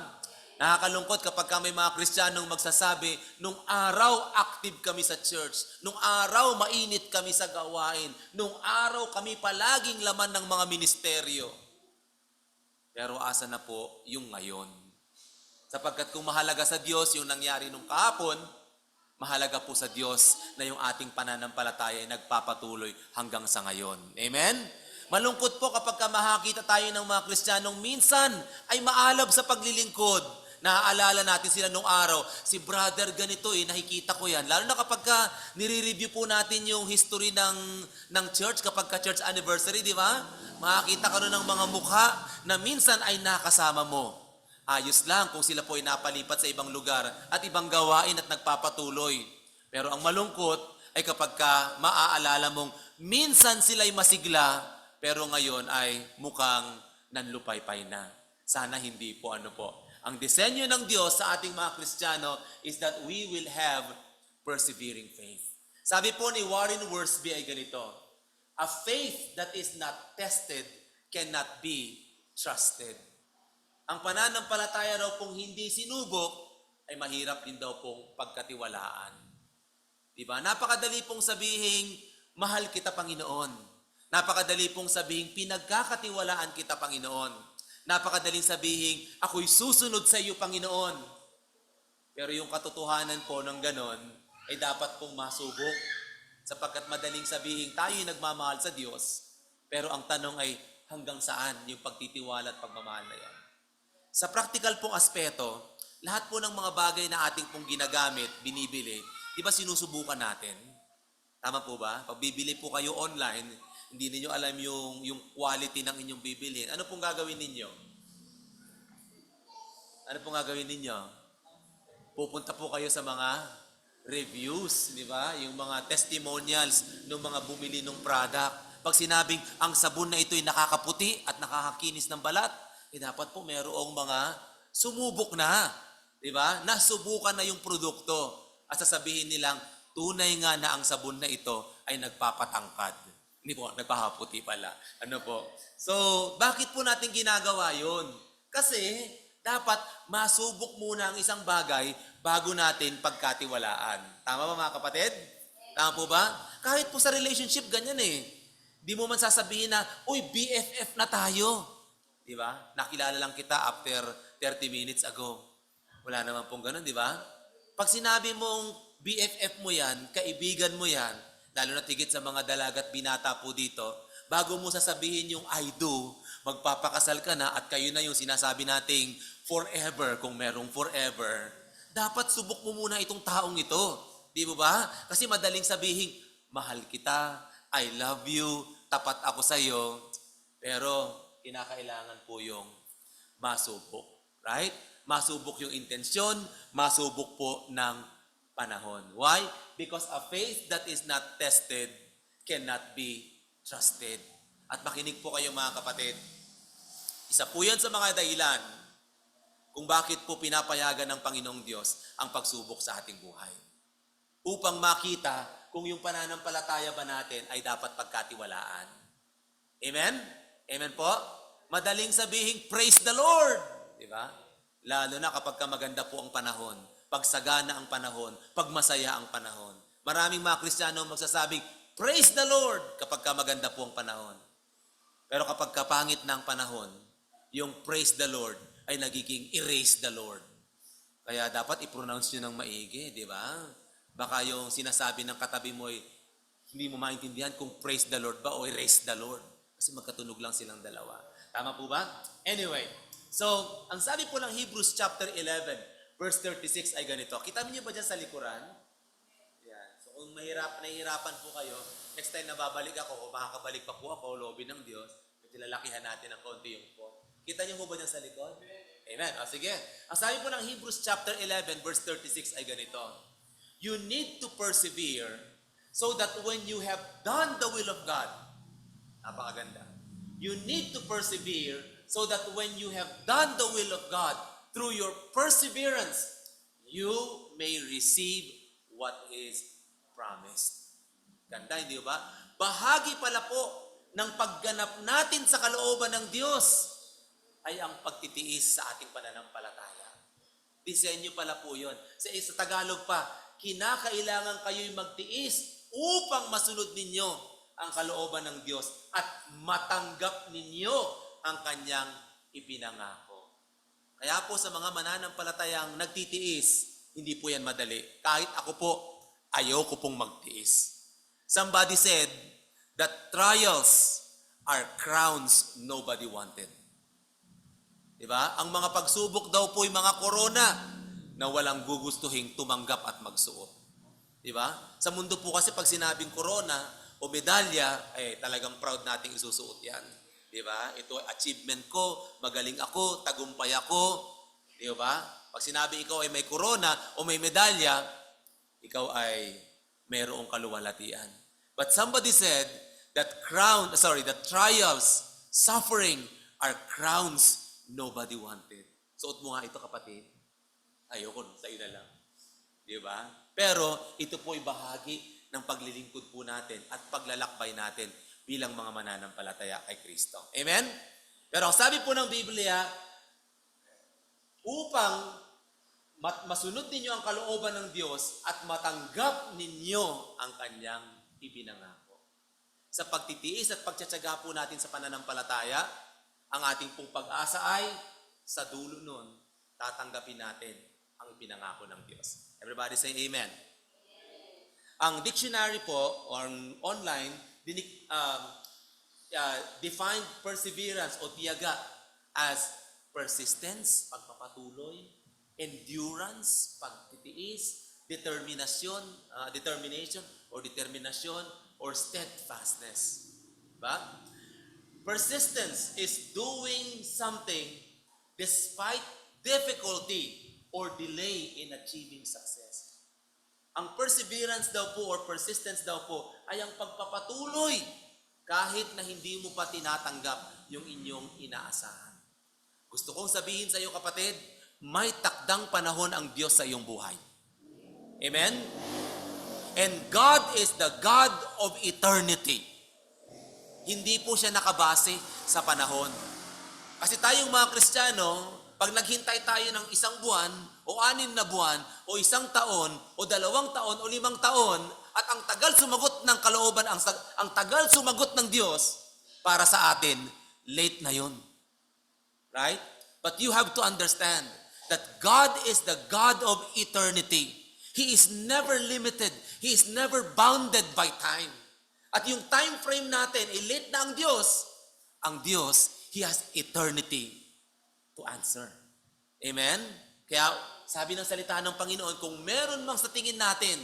Nakakalungkot kapag may mga Kristiyanong magsasabi, nung araw active kami sa church, nung araw mainit kami sa gawain, nung araw kami palaging laman ng mga ministeryo. Pero asa na po yung ngayon? Sapagkat kung mahalaga sa Diyos yung nangyari nung kahapon, mahalaga po sa Diyos na yung ating pananampalataya ay nagpapatuloy hanggang sa ngayon. Amen? Malungkot po kapag makakita tayo ng mga Kristiyanong minsan ay maalab sa paglilingkod. naaalala natin sila nung araw, si brother ganito nakikita ko yan. Lalo na kapag nire-review po natin yung history ng church, kapag ka-church anniversary, di ba? Makakita ka nun ng mga mukha na minsan ay nakasama mo. Ayos lang kung sila po ay napalipat sa ibang lugar at ibang gawain at nagpapatuloy. Pero ang malungkot ay kapag maaalala mong minsan sila'y masigla, pero ngayon ay mukhang nanlupaypay na. Sana hindi po Ang disenyo ng Diyos sa ating mga Kristiyano is that we will have persevering faith. Sabi po ni Warren Wiersbe ay ganito, a faith that is not tested cannot be trusted. Ang pananampalataya daw pong hindi sinubok ay mahirap din daw pong pagkatiwalaan. Diba? Napakadali pong sabihin, mahal kita Panginoon. Napakadali pong sabihin, pinagkakatiwalaan kita Panginoon. Napakadaling sabihin, ako'y susunod sa iyo Panginoon. Pero yung katotohanan po ng ganon ay dapat pong masubok. Sapagkat madaling sabihin, tayo'y nagmamahal sa Diyos. Pero ang tanong ay, hanggang saan yung pagtitiwala at pagmamahal na yan? Sa practical pong aspeto, lahat po ng mga bagay na ating pong ginagamit, binibili, di ba sinusubukan natin? Tama po ba? Pag bibili po kayo online, hindi niyo alam yung quality ng inyong bibilhin. Ano pong gagawin ninyo? Ano pong gagawin ninyo? Pupunta po kayo sa mga reviews, di ba? Yung mga testimonials ng mga bumili ng product. Pag sinabing, ang sabon na ito ay nakakaputi at nakakakinis ng balat, dapat po mayroong mga sumubok na. Di ba? Nasubukan na yung produkto. At sasabihin nilang, tunay nga na ang sabon na ito ay nagpapatangkad. Hindi po, nagpapaputi pala. Ano po? So, bakit po natin ginagawa yun? Kasi, dapat masubok muna ang isang bagay bago natin pagkatiwalaan. Tama ba mga kapatid? Tama po ba? Kahit po sa relationship, ganyan Di mo man sasabihin na, uy, BFF na tayo. Di ba? Nakilala lang kita after 30 minutes ago. Wala naman pong ganun, di ba? Pag sinabi mong BFF mo yan, kaibigan mo yan, lalo na tigit sa mga dalagat binata po dito, bago mo sasabihin yung I do, magpapakasal ka na at kayo na yung sinasabi nating forever, kung merong forever, dapat subok mo muna itong taong ito. Di ba? Kasi madaling sabihin, mahal kita, I love you, tapat ako sa'yo, pero kinakailangan po yung masubok. Right? Masubok yung intensyon, masubok po ng panahon. Why? Because a faith that is not tested cannot be trusted. At makinig po kayo mga kapatid. Isa po yan sa mga dahilan kung bakit po pinapayagan ng Panginoong Diyos ang pagsubok sa ating buhay. Upang makita kung yung pananampalataya ba natin ay dapat pagkatiwalaan. Amen? Amen po? Madaling sabihin, praise the Lord. Di ba? Lalo na kapag maganda po ang panahon, pagsagana ang panahon, pagmasaya ang panahon. Maraming mga Kristiyano magsasabing, praise the Lord kapag maganda po ang panahon. Pero kapag kapangit na ang panahon, yung praise the Lord ay nagiging erase the Lord. Kaya dapat i-pronounce nyo ng maigi, di ba? Baka yung sinasabi ng katabi mo ay hindi mo maintindihan kung praise the Lord ba o erase the Lord. Kasi magkatunog lang silang dalawa. Tama po ba? Anyway, so, ang sabi po ng Hebrews chapter 11, verse 36 ay ganito. Kita niyo ba dyan sa likuran? Yan. So, kung nahihirapan po kayo, next time na babalik ako, o makakabalik pa po ako, lobby ng Diyos, lalakihan natin ng konti yung po. Kita niyo po ba dyan sa likod? Amen. O, sige. Ang sabi po ng Hebrews chapter 11, verse 36 ay ganito. You need to persevere so that when you have done the will of God, napakaganda. You need to persevere so that when you have done the will of God, through your perseverance, you may receive what is promised. Ganda, hindi ba? Bahagi pala po ng pagganap natin sa kalooban ng Diyos ay ang pagtitiis sa ating pananampalataya. Disenyo pala po yun. Sa Tagalog pa, kinakailangan kayo'y magtiis upang masunod ninyo ang kalooban ng Diyos at matanggap ninyo ang kanyang ipinangako. Kaya po sa mga mananampalatayang nagtitiis, hindi po yan madali. Kahit ako po, ayoko pong magtiis. Somebody said that trials are crowns nobody wanted. Di ba? Ang mga pagsubok daw po mga korona na walang gugustuhing tumanggap at magsuot. Di ba? Sa mundo po kasi pag sinabing corona o medalya, talagang proud nating isusuot yan. Di ba? Ito ay achievement ko, magaling ako, tagumpay ako. Di ba? Pag sinabi ikaw ay may corona o may medalya, ikaw ay mayroong kaluwalhatian. But somebody said that that trials, suffering are crowns nobody wanted. Suot mo nga ito, kapatid. Ayoko, sa'yo na lang. Di ba? Pero ito po ay bahagi ng paglilingkod po natin at paglalakbay natin bilang mga mananampalataya kay Kristo. Amen? Pero ang sabi po ng Biblia, upang masunod ninyo ang kalooban ng Diyos at matanggap ninyo ang kanyang ipinangako. Sa pagtitiis at pagtsatsaga po natin sa pananampalataya, ang ating pong pag-asa ay sa dulo nun, tatanggapin natin ang ipinangako ng Diyos. Everybody say amen. Ang dictionary po, or online, defined perseverance o tiyaga as persistence, pagpapatuloy, endurance, pagtitiis, determination, or steadfastness. Diba? Persistence is doing something despite difficulty or delay in achieving success. Ang perseverance daw po or persistence daw po ay ang pagpapatuloy kahit na hindi mo pa tinatanggap yung inyong inaasahan. Gusto kong sabihin sa iyo, kapatid, may takdang panahon ang Diyos sa iyong buhay. Amen? And God is the God of eternity. Hindi po siya nakabase sa panahon. Kasi tayong mga Kristiyano, pag naghintay tayo ng 1 buwan, o 6 na buwan, o 1 taon, o 2 taon, o 5 taon, at ang tagal sumagot ng kalooban, ang tagal sumagot ng Diyos para sa atin, late na yun. Right? But you have to understand that God is the God of eternity. He is never limited. He is never bounded by time. At yung time frame natin, late na ang Diyos, He has eternity to answer. Amen? Kaya sabi ng salita ng Panginoon, kung meron mang sa tingin natin,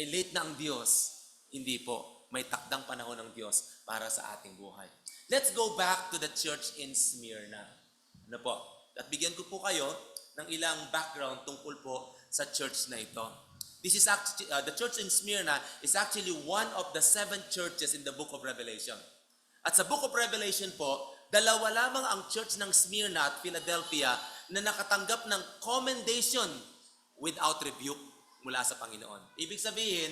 late na ang Diyos, hindi po. May takdang panahon ng Diyos para sa ating buhay. Let's go back to the church in Smyrna. Ano po? At bigyan ko po kayo ng ilang background tungkol po sa church na ito. This is actually, the church in Smyrna is actually one of the 7 churches in the book of Revelation. At sa book of Revelation po, 2 lamang ang church ng Smyrna at Philadelphia na nakatanggap ng commendation without rebuke mula sa Panginoon. Ibig sabihin,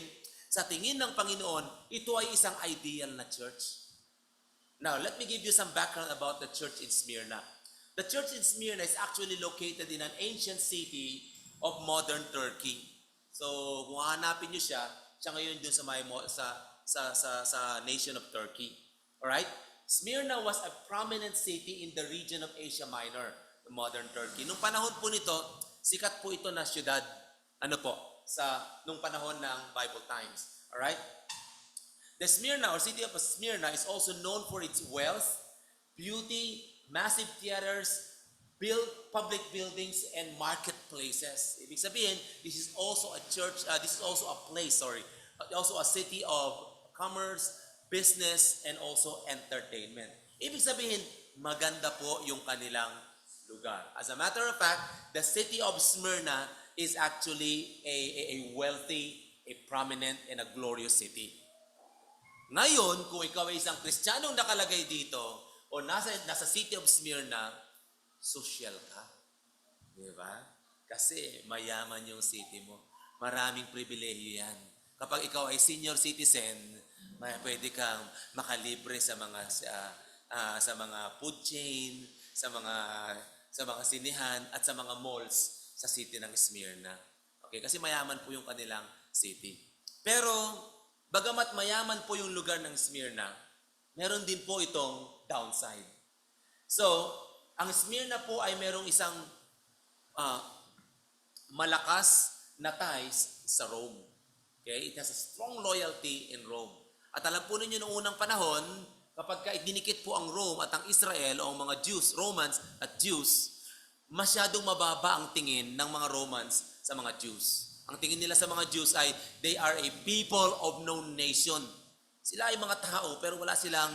sa tingin ng Panginoon, ito ay isang ideal na church. Now, let me give you some background about the church in Smyrna. The church in Smyrna is actually located in an ancient city of modern Turkey. So, kung hanapin niyo siya ngayon dun sa nation of Turkey. Alright? Smyrna was a prominent city in the region of Asia Minor, the modern Turkey. Nung panahon po nito, sikat po ito na syudad. Nung panahon ng Bible times. Alright? The Smyrna or city of Smyrna is also known for its wealth, beauty, massive theaters, public buildings, and marketplaces. Ibig sabihin, this is also a city of commerce, business, and also entertainment. Ibig sabihin, maganda po yung kanilang lugar. As a matter of fact, the city of Smyrna is actually a wealthy, a prominent, and a glorious city. Ngayon, kung ikaw ay isang Kristiyanong nakalagay dito, o nasa city of Smyrna, social ka. Di ba? Kasi mayaman yung city mo. Maraming pribilehiyo yan. Kapag ikaw ay senior citizen, pwede kang makalibre sa mga food chain, sa mga sinihan, at sa mga malls sa city ng Smyrna. Okay? Kasi mayaman po yung kanilang city. Pero, bagamat mayaman po yung lugar ng Smyrna, meron din po itong downside. So, ang Smyrna po ay merong isang malakas na ties sa Rome. Okay? It has a strong loyalty in Rome. At alam po ninyo noong unang panahon, kapag dinikit po ang Rome at ang Israel o ang mga Jews, Romans at Jews, masyadong mababa ang tingin ng mga Romans sa mga Jews. Ang tingin nila sa mga Jews ay they are a people of no nation. Sila ay mga tao pero wala silang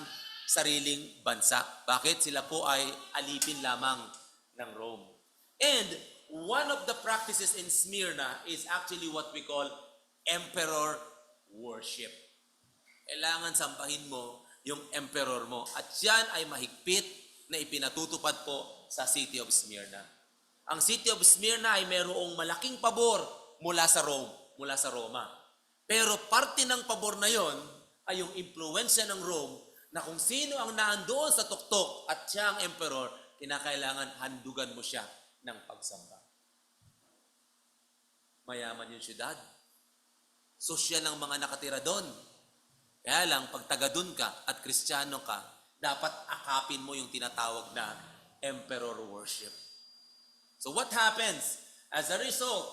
sariling bansa. Bakit? Sila po ay alipin lamang ng Rome. And one of the practices in Smyrna is actually what we call emperor worship. Kailangan sambahin mo yung emperor mo. At yan ay mahigpit na ipinatutupad po sa city of Smyrna. Ang city of Smyrna ay mayroong malaking pabor mula sa Rome, mula sa Roma. Pero parte ng pabor na yon ay yung impluensya ng Rome na kung sino ang naandoon sa tuktok at siya ang emperor, kinakailangan handugan mo siya ng pagsamba. Mayaman yung syudad. Sosyal ng mga nakatira doon. Kaya lang, pag taga doon ka at Kristiyano ka, dapat akapin mo yung tinatawag na emperor worship. So what happens? As a result,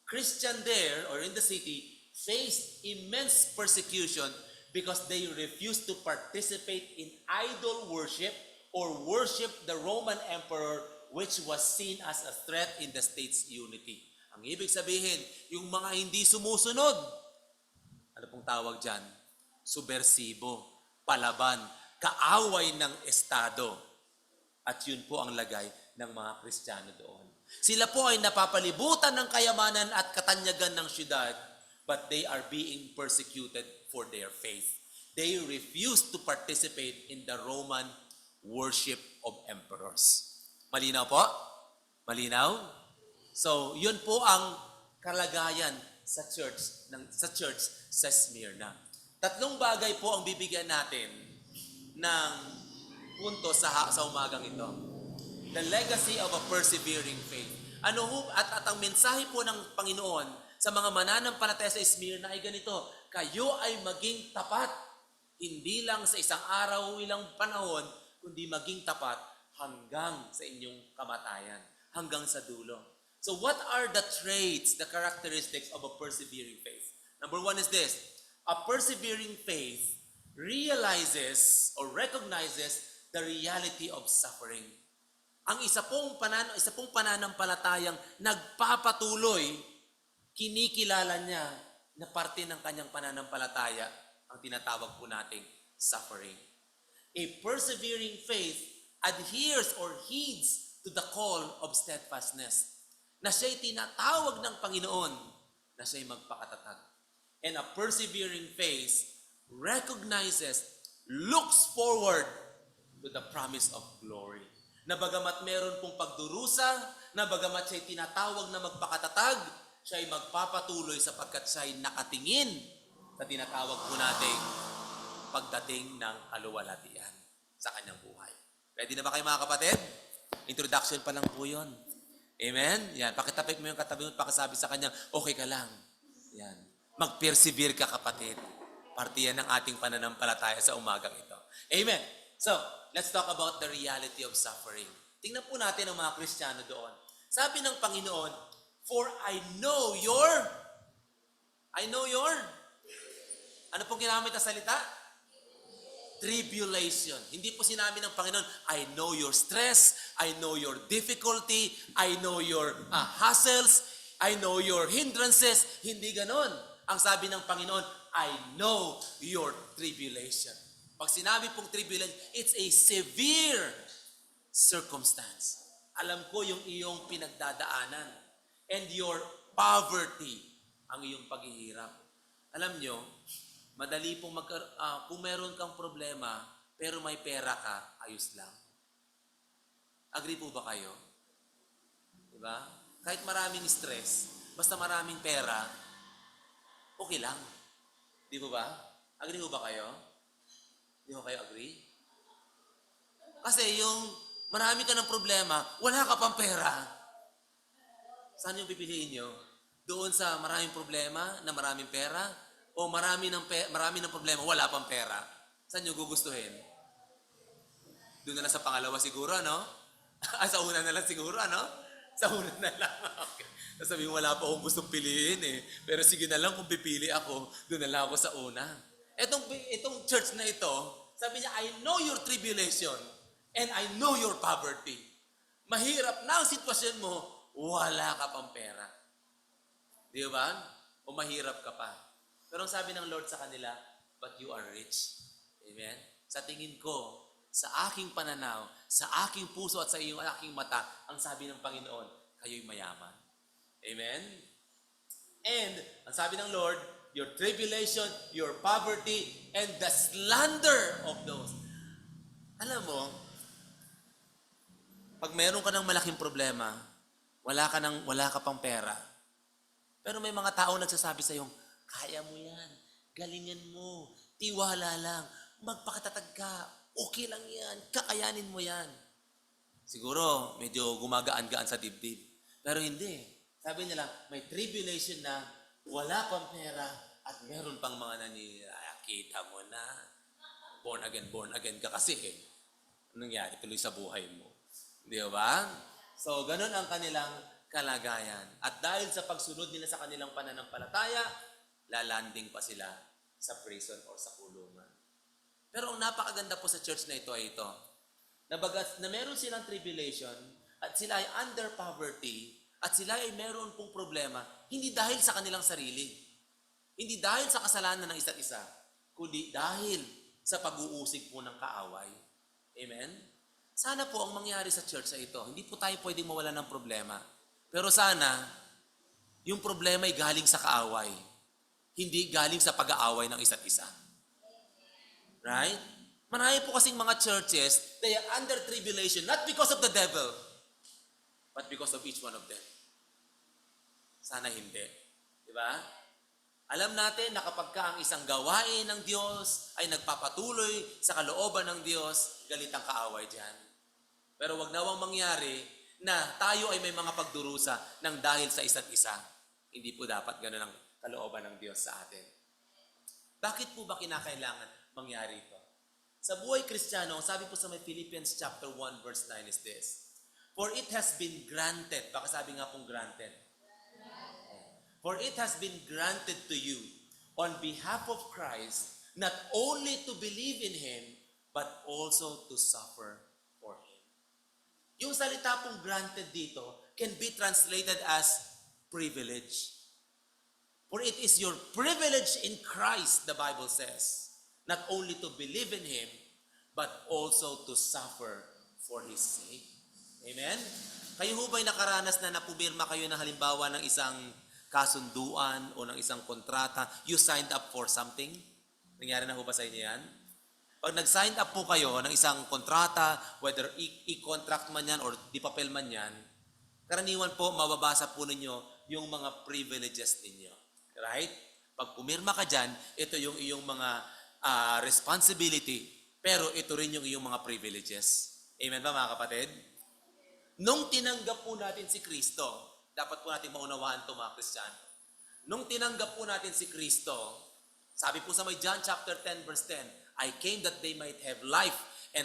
Christian there or in the city faced immense persecution because they refused to participate in idol worship or worship the Roman emperor, which was seen as a threat in the state's unity. Ang ibig sabihin, yung mga hindi sumusunod, ano pong tawag dyan? Subversibo, palaban, kaaway ng Estado. At yun po ang lagay ng mga Kristiyano doon. Sila po ay napapalibutan ng kayamanan at katanyagan ng syudad, but they are being persecuted for their faith. They refuse to participate in the Roman worship of emperors. Malinaw po? Malinaw? So, yun po ang kalagayan sa church sa Smyrna. Tatlong bagay po ang bibigyan natin ng punto sa umagang ito. The legacy of a persevering faith. At ang mensahe po ng Panginoon sa mga mananampalataya sa Smyrna ay ganito, kayo ay maging tapat, hindi lang sa isang araw o ilang panahon, kundi maging tapat hanggang sa inyong kamatayan, hanggang sa dulo. So what are the traits, the characteristics of a persevering faith? Number one is this, a persevering faith realizes or recognizes the reality of suffering. Ang isa pong pananampalatayang nagpapatuloy, kinikilala niya na parte ng kanyang pananampalataya ang tinatawag po nating suffering. A persevering faith adheres or heeds to the call of steadfastness na siya'y tinatawag ng Panginoon na siya'y magpakatatag. And a persevering faith recognizes, looks forward to the promise of glory. Na bagamat meron pong pagdurusa, na bagamat siya'y tinatawag na magpakatatag, siya'y magpapatuloy sapagkat siya'y nakatingin sa tinatawag po nating pagdating ng kaluwalhatian sa kanyang buhay. Ready na ba kayo mga kapatid? Introduction pa lang po yun. Amen? Yan, pakitapik mo yung katabi mo at pakisabi sa kanya, okay ka lang. Yan. Mag-persevere ka kapatid. Parte yan ng ating pananampalataya sa umagang ito. Amen? So, let's talk about the reality of suffering. Tingnan po natin ang mga Kristiyano doon. Sabi ng Panginoon, for I know your, ano pong ginamit na salita? Tribulation. Hindi po sinabi ng Panginoon, I know your stress, I know your difficulty, I know your hassles, I know your hindrances. Hindi ganon. Ang sabi ng Panginoon, I know your tribulation. Pag sinabi pong tribulation, it's a severe circumstance. Alam ko yung iyong pinagdadaanan and your poverty, ang iyong paghihirap. Alam nyo, madali pong kung meron kang problema, pero may pera ka, ayos lang. Agree po ba kayo? Diba? Kahit maraming stress, basta maraming pera, okay lang. Di po ba? Agree po ba kayo? Di ba kayo agree? Kasi yung marami ka ng problema, wala ka pang pera. Saan yung pipiliin nyo? Doon sa maraming problema na maraming pera? O marami ng problema, wala pang pera? Saan nyo gugustuhin? Doon na lang sa pangalawa siguro, no? Sa una na lang siguro, no? Sa una na lang. Okay. Sasabihin, wala pa akong gustong piliin eh. Pero sige na lang kung pipili ako, doon na lang ako sa una. Itong church na ito, Sabi niya, I know your tribulation and I know your poverty. Mahirap na ang sitwasyon mo, wala ka pang pera. Di ba? O mahirap ka pa. Pero ang sabi ng Lord sa kanila, but you are rich. Amen? Sa tingin ko, sa aking pananaw, sa aking puso at sa iyong aking mata, ang sabi ng Panginoon, kayo'y mayaman. Amen? And, ang sabi ng Lord, your tribulation, your poverty, and the slander of those. Alam mo, pag meron ka ng malaking problema, wala ka pang pera. Pero may mga tao nagsasabi sa iyo, kaya mo yan, galingan mo, tiwala lang, magpakatatag ka, okay lang yan, kakayanin mo yan. Siguro, medyo gumagaan-gaan sa dibdib. Pero hindi. Sabi nila, may tribulation na, wala pang pera, at meron pang mga kita mo na, born again ka kasi eh. Anong nangyari? Tuloy sa buhay mo. Di ba? So, ganun ang kanilang kalagayan. At dahil sa pagsunod nila sa kanilang pananampalataya, lalanding pa sila sa prison or sa kulungan. Pero ang napakaganda po sa church na ito ay ito. Na meron silang tribulation at sila ay under poverty at sila ay meron pong problema, hindi dahil sa kanilang sarili. Hindi dahil sa kasalanan ng isa't isa, kundi dahil sa pag-uusig po ng kaaway. Amen? Sana po ang mangyari sa church ay ito. Hindi po tayo pwedeng mawala ng problema. Pero sana, yung problema ay galing sa kaaway. Hindi galing sa pag-aaway ng isa't isa. Right? Marami po kasing mga churches, they are under tribulation, not because of the devil, but because of each one of them. Sana hindi. Di ba? Alam natin na kapag ka ang isang gawain ng Diyos ay nagpapatuloy sa kalooban ng Diyos, galit ang kaaway dyan. Pero wag nawang mangyari na tayo ay may mga pagdurusa ng dahil sa isa't isa. Hindi po dapat gano'n ang kalooban ng Diyos sa atin. Bakit po ba kinakailangan mangyari ito? Sa buhay Kristiyano, sabi po sa may Philippians chapter 1 verse 9 is this. For it has been granted, baka sabi nga pong granted. For it has been granted to you on behalf of Christ not only to believe in Him, but also to suffer for Him. Yung salita pong granted dito can be translated as privilege. For it is your privilege in Christ, the Bible says, not only to believe in Him, but also to suffer for His sake. Amen? Kayo ho ba'y nakaranas na napumirma kayo na halimbawa ng isang kasunduan o ng isang kontrata, you signed up for something? Nangyari na ho ba sa inyo yan? Pag nag-sign up po kayo ng isang kontrata, whether e-contract man yan or di papel man yan, karaniwan po mababasa po ninyo yung mga privileges ninyo. Right? Pag pumirma ka dyan, ito yung iyong mga responsibility, pero ito rin yung iyong mga privileges. Amen ba mga kapatid? Nung tinanggap po natin si Kristo, dapat po natin maunawaan ito mga Kristiyano. Nung tinanggap po natin si Kristo, sabi po sa may John chapter 10 verse 10, I came that they might have life and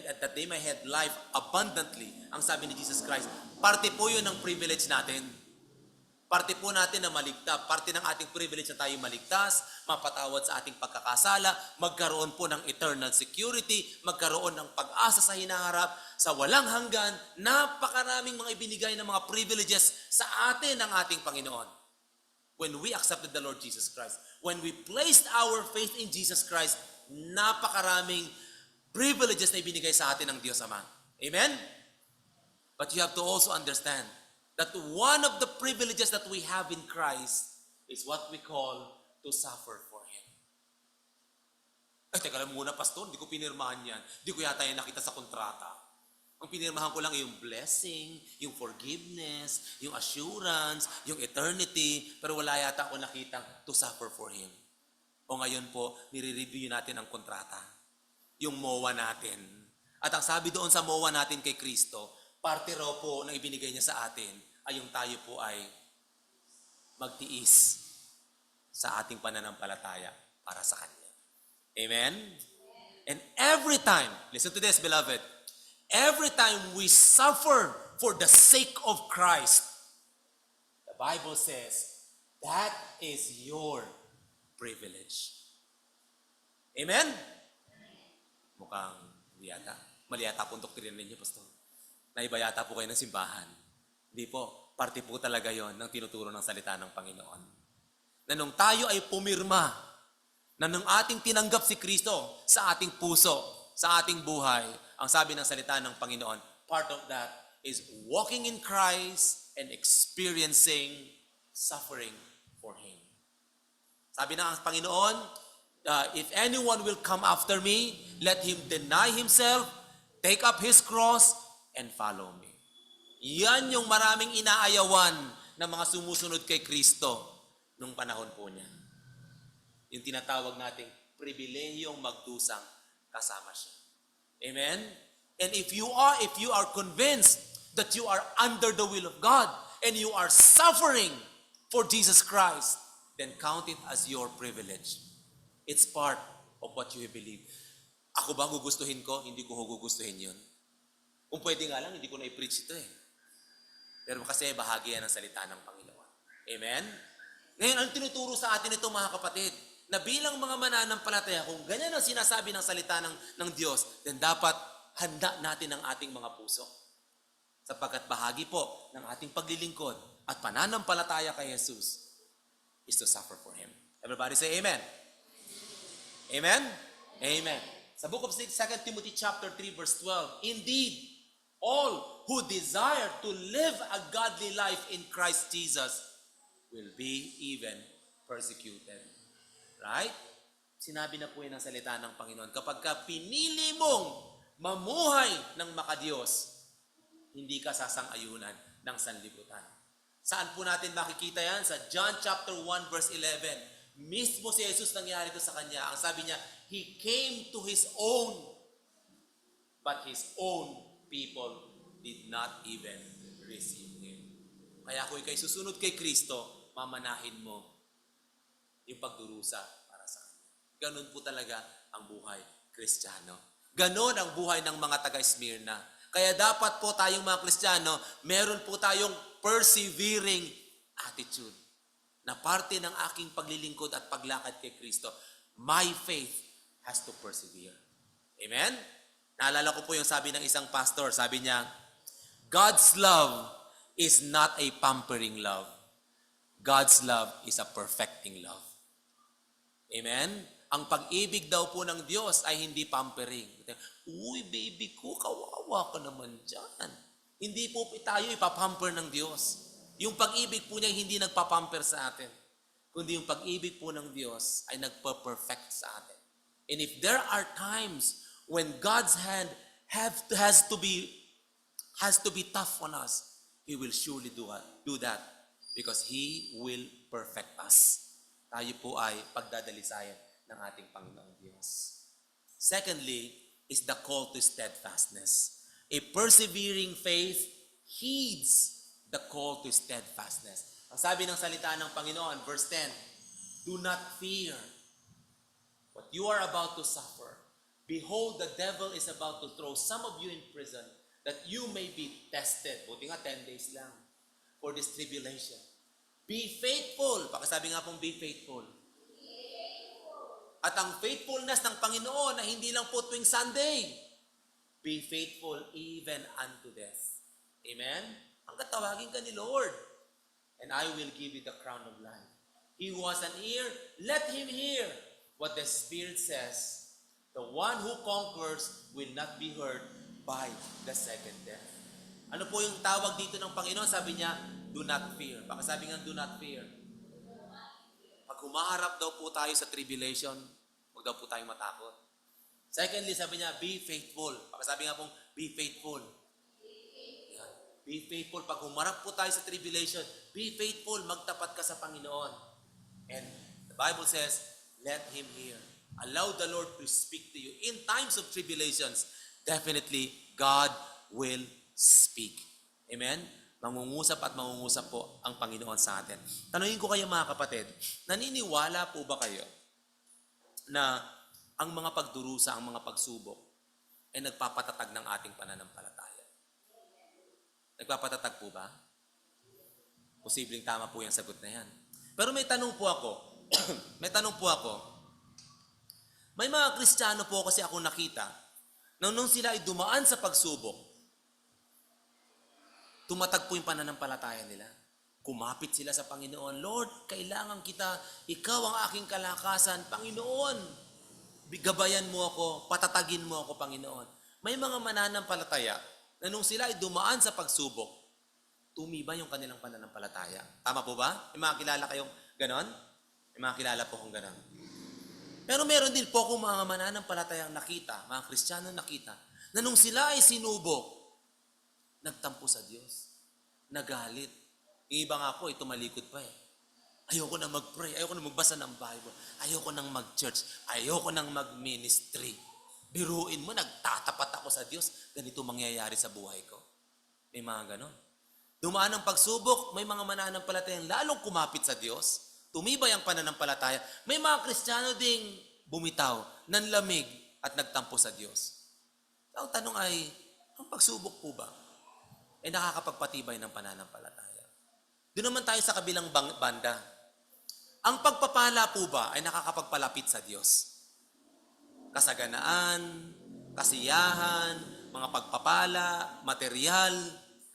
that they might have life abundantly. Ang sabi ni Jesus Christ, parte po yun ng privilege natin. Parte po natin na maligtas. Parte ng ating privilege na tayo maligtas, mapatawad sa ating pagkakasala, magkaroon po ng eternal security, magkaroon ng pag-asa sa hinaharap, sa walang hanggan, napakaraming mga ibinigay ng mga privileges sa atin ng ating Panginoon. When we accepted the Lord Jesus Christ, when we placed our faith in Jesus Christ, napakaraming privileges na ibinigay sa atin ng Diyos Ama. Amen? But you have to also understand that one of the privileges that we have in Christ is what we call to suffer for Him. Ay, teka lang muna, Pastor, hindi ko pinirmahan yan. Hindi ko yata yan nakita sa kontrata. Ang pinirmahan ko lang yung blessing, yung forgiveness, yung assurance, yung eternity, pero wala yata ako nakita to suffer for Him. O ngayon po, nire-review natin ang kontrata. Yung MOA natin. At ang sabi doon sa MOA natin kay Kristo, parte raw po na ibinigay niya sa atin ay yung tayo po ay magtiis sa ating pananampalataya para sa Kanya. Amen? And every time, listen to this, beloved, every time we suffer for the sake of Christ, the Bible says, that is your privilege. Amen? Mukhang hindi yata. Mali yata po ang doktrina ninyo, Pastor. Naiba yata po kayo ng simbahan. Hindi po. Parte po talaga yon ng tinuturo ng salita ng Panginoon. Na nung tayo ay pumirma, na nung ating tinanggap si Kristo sa ating puso, sa ating buhay, ang sabi ng salita ng Panginoon, part of that is walking in Christ and experiencing suffering for Him. Sabi ng Panginoon, if anyone will come after me, let him deny himself, take up his cross, and follow me. Yan yung maraming inaayawan ng mga sumusunod kay Kristo nung panahon po niya. Yung tinatawag nating pribilehiyong magdusang kasama siya. Amen? And if you are convinced that you are under the will of God and you are suffering for Jesus Christ, then count it as your privilege. It's part of what you believe. Ako ba gugustuhin ko? Hindi ko gugustuhin yun. Kung pwede nga lang, hindi ko na-preach ito eh. Pero kasi bahagi yan ng salita ng Panginoon. Amen? Ngayon, ang tinuturo sa atin ito mga kapatid, na bilang mga mananampalataya, kung ganyan ang sinasabi ng salita ng Diyos, then dapat handa natin ang ating mga puso. Sapagkat bahagi po ng ating paglilingkod at pananampalataya kay Jesus is to suffer for Him. Everybody say Amen. Amen? Amen. Sa book of 2 Timothy chapter 3 verse 12, indeed, all who desire to live a godly life in Christ Jesus will be even persecuted. Right? Sinabi na po yan ang salita ng Panginoon. Kapag ka pinili mong mamuhay ng makadiyos, hindi ka sasang-ayunan ng sanlibutan. Saan po natin makikita yan? Sa John chapter 1 verse 11. Mismo si Jesus nangyari ito sa kanya. Ang sabi niya, He came to His own, but His own people did not even receive Him. Kaya kung ikay susunod kay Kristo, mamanahin mo yung pagdurusa para sa Kanya. Ganon po talaga ang buhay Kristiyano. Ganon ang buhay ng mga taga-Smyrna. Kaya dapat po tayong mga Kristiyano, meron po tayong persevering attitude na parte ng aking paglilingkod at paglakad kay Kristo. My faith has to persevere. Amen? Naalala ko po yung sabi ng isang pastor. Sabi niya, God's love is not a pampering love. God's love is a perfecting love. Amen? Ang pag-ibig daw po ng Diyos ay hindi pampering. Uy, baby ko, kawawa ka naman dyan. Hindi po tayo ipapamper ng Diyos. Yung pag-ibig po niya hindi nagpapamper sa atin. Kundi yung pag-ibig po ng Diyos ay nagpa-perfect sa atin. And if there are times when God's hand has to be tough on us, He will surely do that because He will perfect us. Tayo po ay pagdadalisayan ng ating Panginoong Diyos. Secondly, is the call to steadfastness. A persevering faith heeds the call to steadfastness. Ang sabi ng salita ng Panginoon, verse 10, do not fear what you are about to suffer. Behold, the devil is about to throw some of you in prison that you may be tested. Buti nga 10 days lang for this tribulation. Be faithful. Pakasabi nga pong be faithful. At ang faithfulness ng Panginoon na hindi lang po tuwing Sunday. Be faithful even unto death. Amen? Hanggat tawagin ka ni Lord. And I will give you the crown of life. He who has an ear, let him hear what the Spirit says. The one who conquers will not be hurt by the second death. Ano po yung tawag dito ng Panginoon? Sabi niya, do not fear. Baka sabi nga, do not fear. Pag humaharap daw po tayo sa tribulation, huwag daw po tayong matakot. Secondly, sabi niya, be faithful. Baka sabi nga pong, be faithful. Yan. Be faithful. Pag humarap po tayo sa tribulation, be faithful. Magtapat ka sa Panginoon. And the Bible says, let Him hear. Allow the Lord to speak to you. In times of tribulations, definitely, God will speak. Amen? Mangungusap at mangungusap po ang Panginoon sa atin. Tanungin ko kayo mga kapatid, naniniwala po ba kayo na ang mga pagdurusa, ang mga pagsubok ay nagpapatatag ng ating pananampalataya? Nagpapatatag po ba? Posibleng tama po yung sagot na yan. Pero may tanong po ako. may tanong po ako. May mga Kristiyano po kasi ako nakita nung sila ay dumaan sa pagsubok, tumatag po yung pananampalataya nila. Kumapit sila sa Panginoon. Lord, kailangan kita. Ikaw ang aking kalakasan. Panginoon, gabayan mo ako, patatagin mo ako, Panginoon. May mga mananampalataya na nung sila ay dumaan sa pagsubok, tumibay yung kanilang pananampalataya. Tama po ba? May mga kilala kayong ganon? May mga kilala po kong ganon. Pero meron din po kung mga mananampalatayang nakita, mga Kristiyanong nakita, na nung sila ay sinubok, nagtampo sa Diyos. Nagalit. Yung iba nga po, tumalikod pa eh. Ayoko nang mag-pray, ayoko nang magbasa ng Bible, ayoko nang mag-church, ayoko nang mag-ministry. Biruin mo, nagtatapat ako sa Diyos, ganito mangyayari sa buhay ko. May mga ganon. Dumaan ang pagsubok, may mga mananampalatayang lalong kumapit sa Diyos, tumibay ang pananampalataya. May mga Kristiyano ding bumitaw, nanlamig, at nagtampo sa Diyos. Ang tanong ay, ang pagsubok po ba ay nakakapagpatibay ng pananampalataya? Doon naman tayo sa kabilang banda. Ang pagpapala po ba ay nakakapagpalapit sa Diyos? Kasaganaan, kasiyahan, mga pagpapala, material,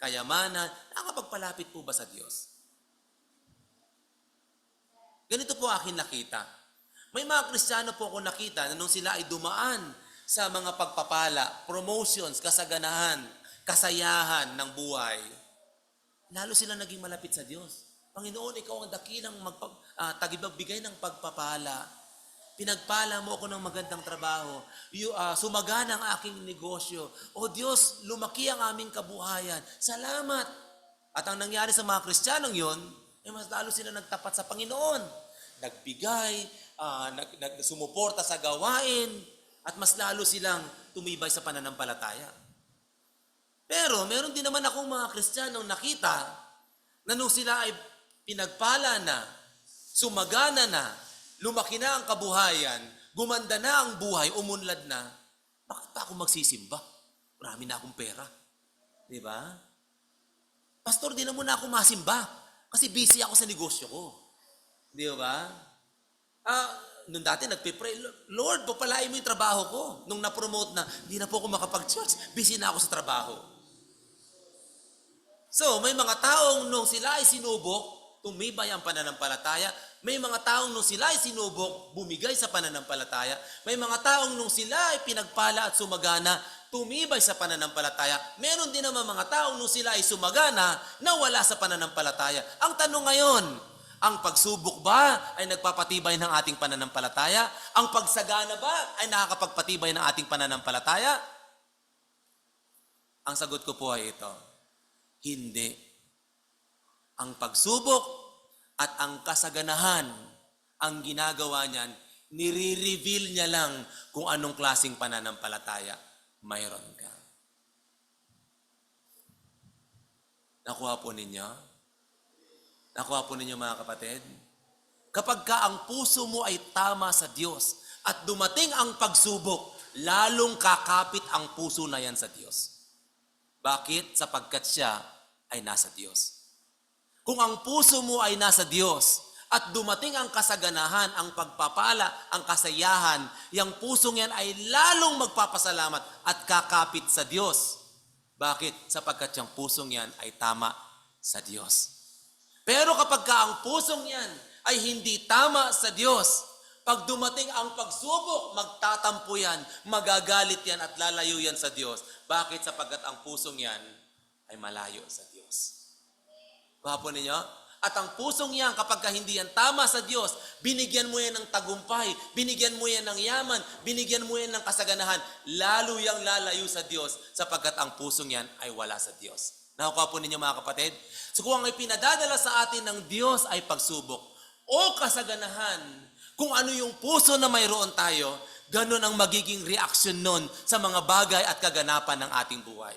kayamanan, nakakapagpalapit po ba sa Diyos? Ganito po akin nakita. May mga Kristiyano po ako nakita na nung sila ay dumaan sa mga pagpapala, promotions, kasaganahan, kasayahan ng buhay, lalo sila naging malapit sa Diyos. Panginoon, ikaw ang dakilang tagipagbigay ng pagpapala. Pinagpala mo ako ng magandang trabaho. Sumagana ang aking negosyo. O Diyos, lumaki ang aming kabuhayan. Salamat. At ang nangyari sa mga Kristiyanong yun, mas lalo sila nagtapat sa Panginoon. Nagbigay, sumuporta sa gawain, at mas lalo silang tumibay sa pananampalataya. Pero meron din naman akong mga Kristiyanong nakita na nung sila ay pinagpala na, sumagana na, lumaki na ang kabuhayan, gumanda na ang buhay, umunlad na, bakit pa ako magsisimba? Marami na akong pera. Di ba? Pastor, di na muna ako masimba kasi busy ako sa negosyo ko. Di ba? Nung dati nagpipray, Lord, papalain mo yung trabaho ko. Nung na-promote na, hindi na po ako makapag-church, busy na ako sa trabaho. So, may mga taong nung sila ay sinubok, tumibay ang pananampalataya. May mga taong nung sila ay sinubok, bumigay sa pananampalataya. May mga taong nung sila ay pinagpala at sumagana, tumibay sa pananampalataya. Meron din naman mga taong nung sila ay sumagana, nawala sa pananampalataya. Ang tanong ngayon, ang pagsubok ba ay nagpapatibay ng ating pananampalataya? Ang pagsagana ba ay nakakapagpatibay ng ating pananampalataya? Ang sagot ko po ay ito. Hindi. Ang pagsubok at ang kasaganahan, ang ginagawa niyan, nire-reveal niya lang kung anong klaseng pananampalataya mayroon ka. Nakuha po ninyo? Nakuha po ninyo mga kapatid? Kapag ka ang puso mo ay tama sa Diyos at dumating ang pagsubok, lalong kakapit ang puso na yan sa Diyos. Bakit? Sapagkat siya ay nasa Diyos. Kung ang puso mo ay nasa Diyos at dumating ang kasaganahan, ang pagpapala, ang kasayahan, yung pusong yan ay lalong magpapasalamat at kakapit sa Diyos. Bakit? Sapagkat yung pusong yan ay tama sa Diyos. Pero kapag ka ang pusong yan ay hindi tama sa Diyos, pag dumating ang pagsubok, magtatampo yan, magagalit yan at lalayo yan sa Diyos. Bakit? Sapagkat ang pusong yan ay malayo sa Diyos. Kuha ninyo? At ang pusong yan, kapag hindi yan tama sa Diyos, binigyan mo yan ng tagumpay, binigyan mo yan ng yaman, binigyan mo yan ng kasaganahan, lalo yang lalayo sa Diyos sapagkat ang pusong yan ay wala sa Diyos. Nakuha po ninyo mga kapatid? So kung ang ipinadadala sa atin ng Diyos ay pagsubok o kasaganahan, kung ano yung puso na mayroon tayo, ganun ang magiging reaksyon nun sa mga bagay at kaganapan ng ating buhay.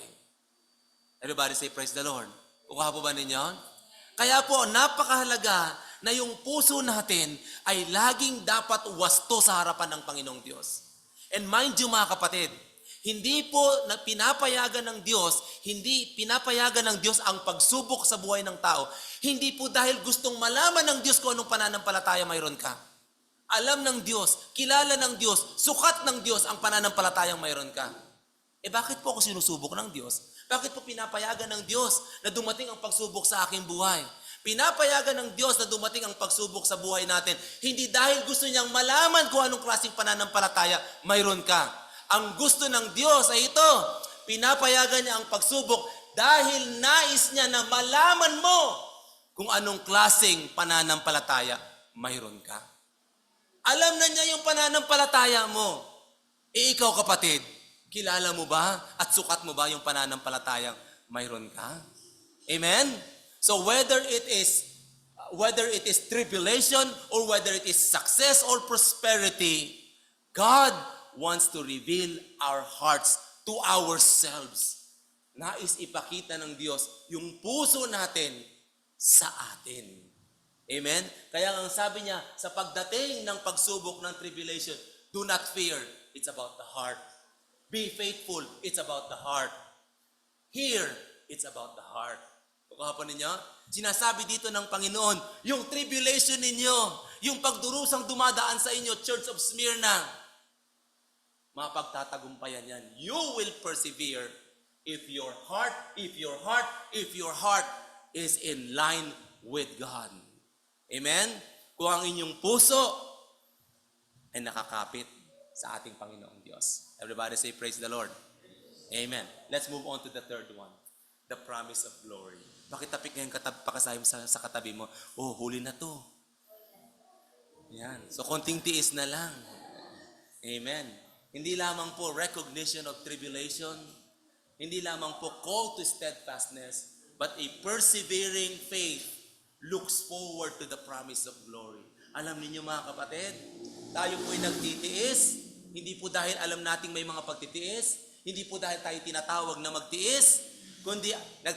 Everybody say, praise the Lord. Kuha po ba ninyo? Kaya po, napakahalaga na yung puso natin ay laging dapat wasto sa harapan ng Panginoong Diyos. And mind you mga kapatid, hindi po na pinapayagan ng Diyos ang pagsubok sa buhay ng tao. Hindi po dahil gustong malaman ng Diyos kung anong pananampalataya mayroon ka. Alam ng Diyos, kilala ng Diyos, sukat ng Diyos ang pananampalatayang mayroon ka. bakit po ako sinusubok ng Diyos? Bakit po pinapayagan ng Diyos na dumating ang pagsubok sa aking buhay? Pinapayagan ng Diyos na dumating ang pagsubok sa buhay natin. Hindi dahil gusto niyang malaman kung anong klaseng pananampalataya mayroon ka. Ang gusto ng Diyos ay ito. Pinapayagan niya ang pagsubok dahil nais niya na malaman mo kung anong klaseng pananampalataya mayroon ka. Alam na niya yung pananampalataya mo. Ikaw kapatid, kilala mo ba at sukat mo ba yung pananampalatayang mayroon ka? Amen? So whether it is tribulation or whether it is success or prosperity, God wants to reveal our hearts to ourselves. Nais ipakita ng Diyos yung puso natin sa atin. Amen? Kaya ang sabi niya, sa pagdating ng pagsubok ng tribulation, do not fear. It's about the heart. Be faithful. It's about the heart. Hear. It's about the heart. Kahapon ninyo, sinasabi dito ng Panginoon, yung tribulation ninyo, yung pagdurusang dumadaan sa inyo, Church of Smyrna, mapagtatagumpayan yan. You will persevere if your heart is in line with God. Amen? Kung ang inyong puso ay nakakapit sa ating Panginoong Diyos. Everybody say, praise the Lord. Amen. Let's move on to the third one. The promise of glory. Bakit tapik ngayon pakasabi mo sa katabi mo, oh, huli na to. Yan. So, konting tiis na lang. Amen. Hindi lamang po recognition of tribulation, hindi lamang po call to steadfastness, but a persevering faith looks forward to the promise of glory. Alam niyo mga kapatid, tayo po'y nagtitiis, hindi po dahil alam nating may mga pagtitiis, hindi po dahil tayo tinatawag na magtiis, kundi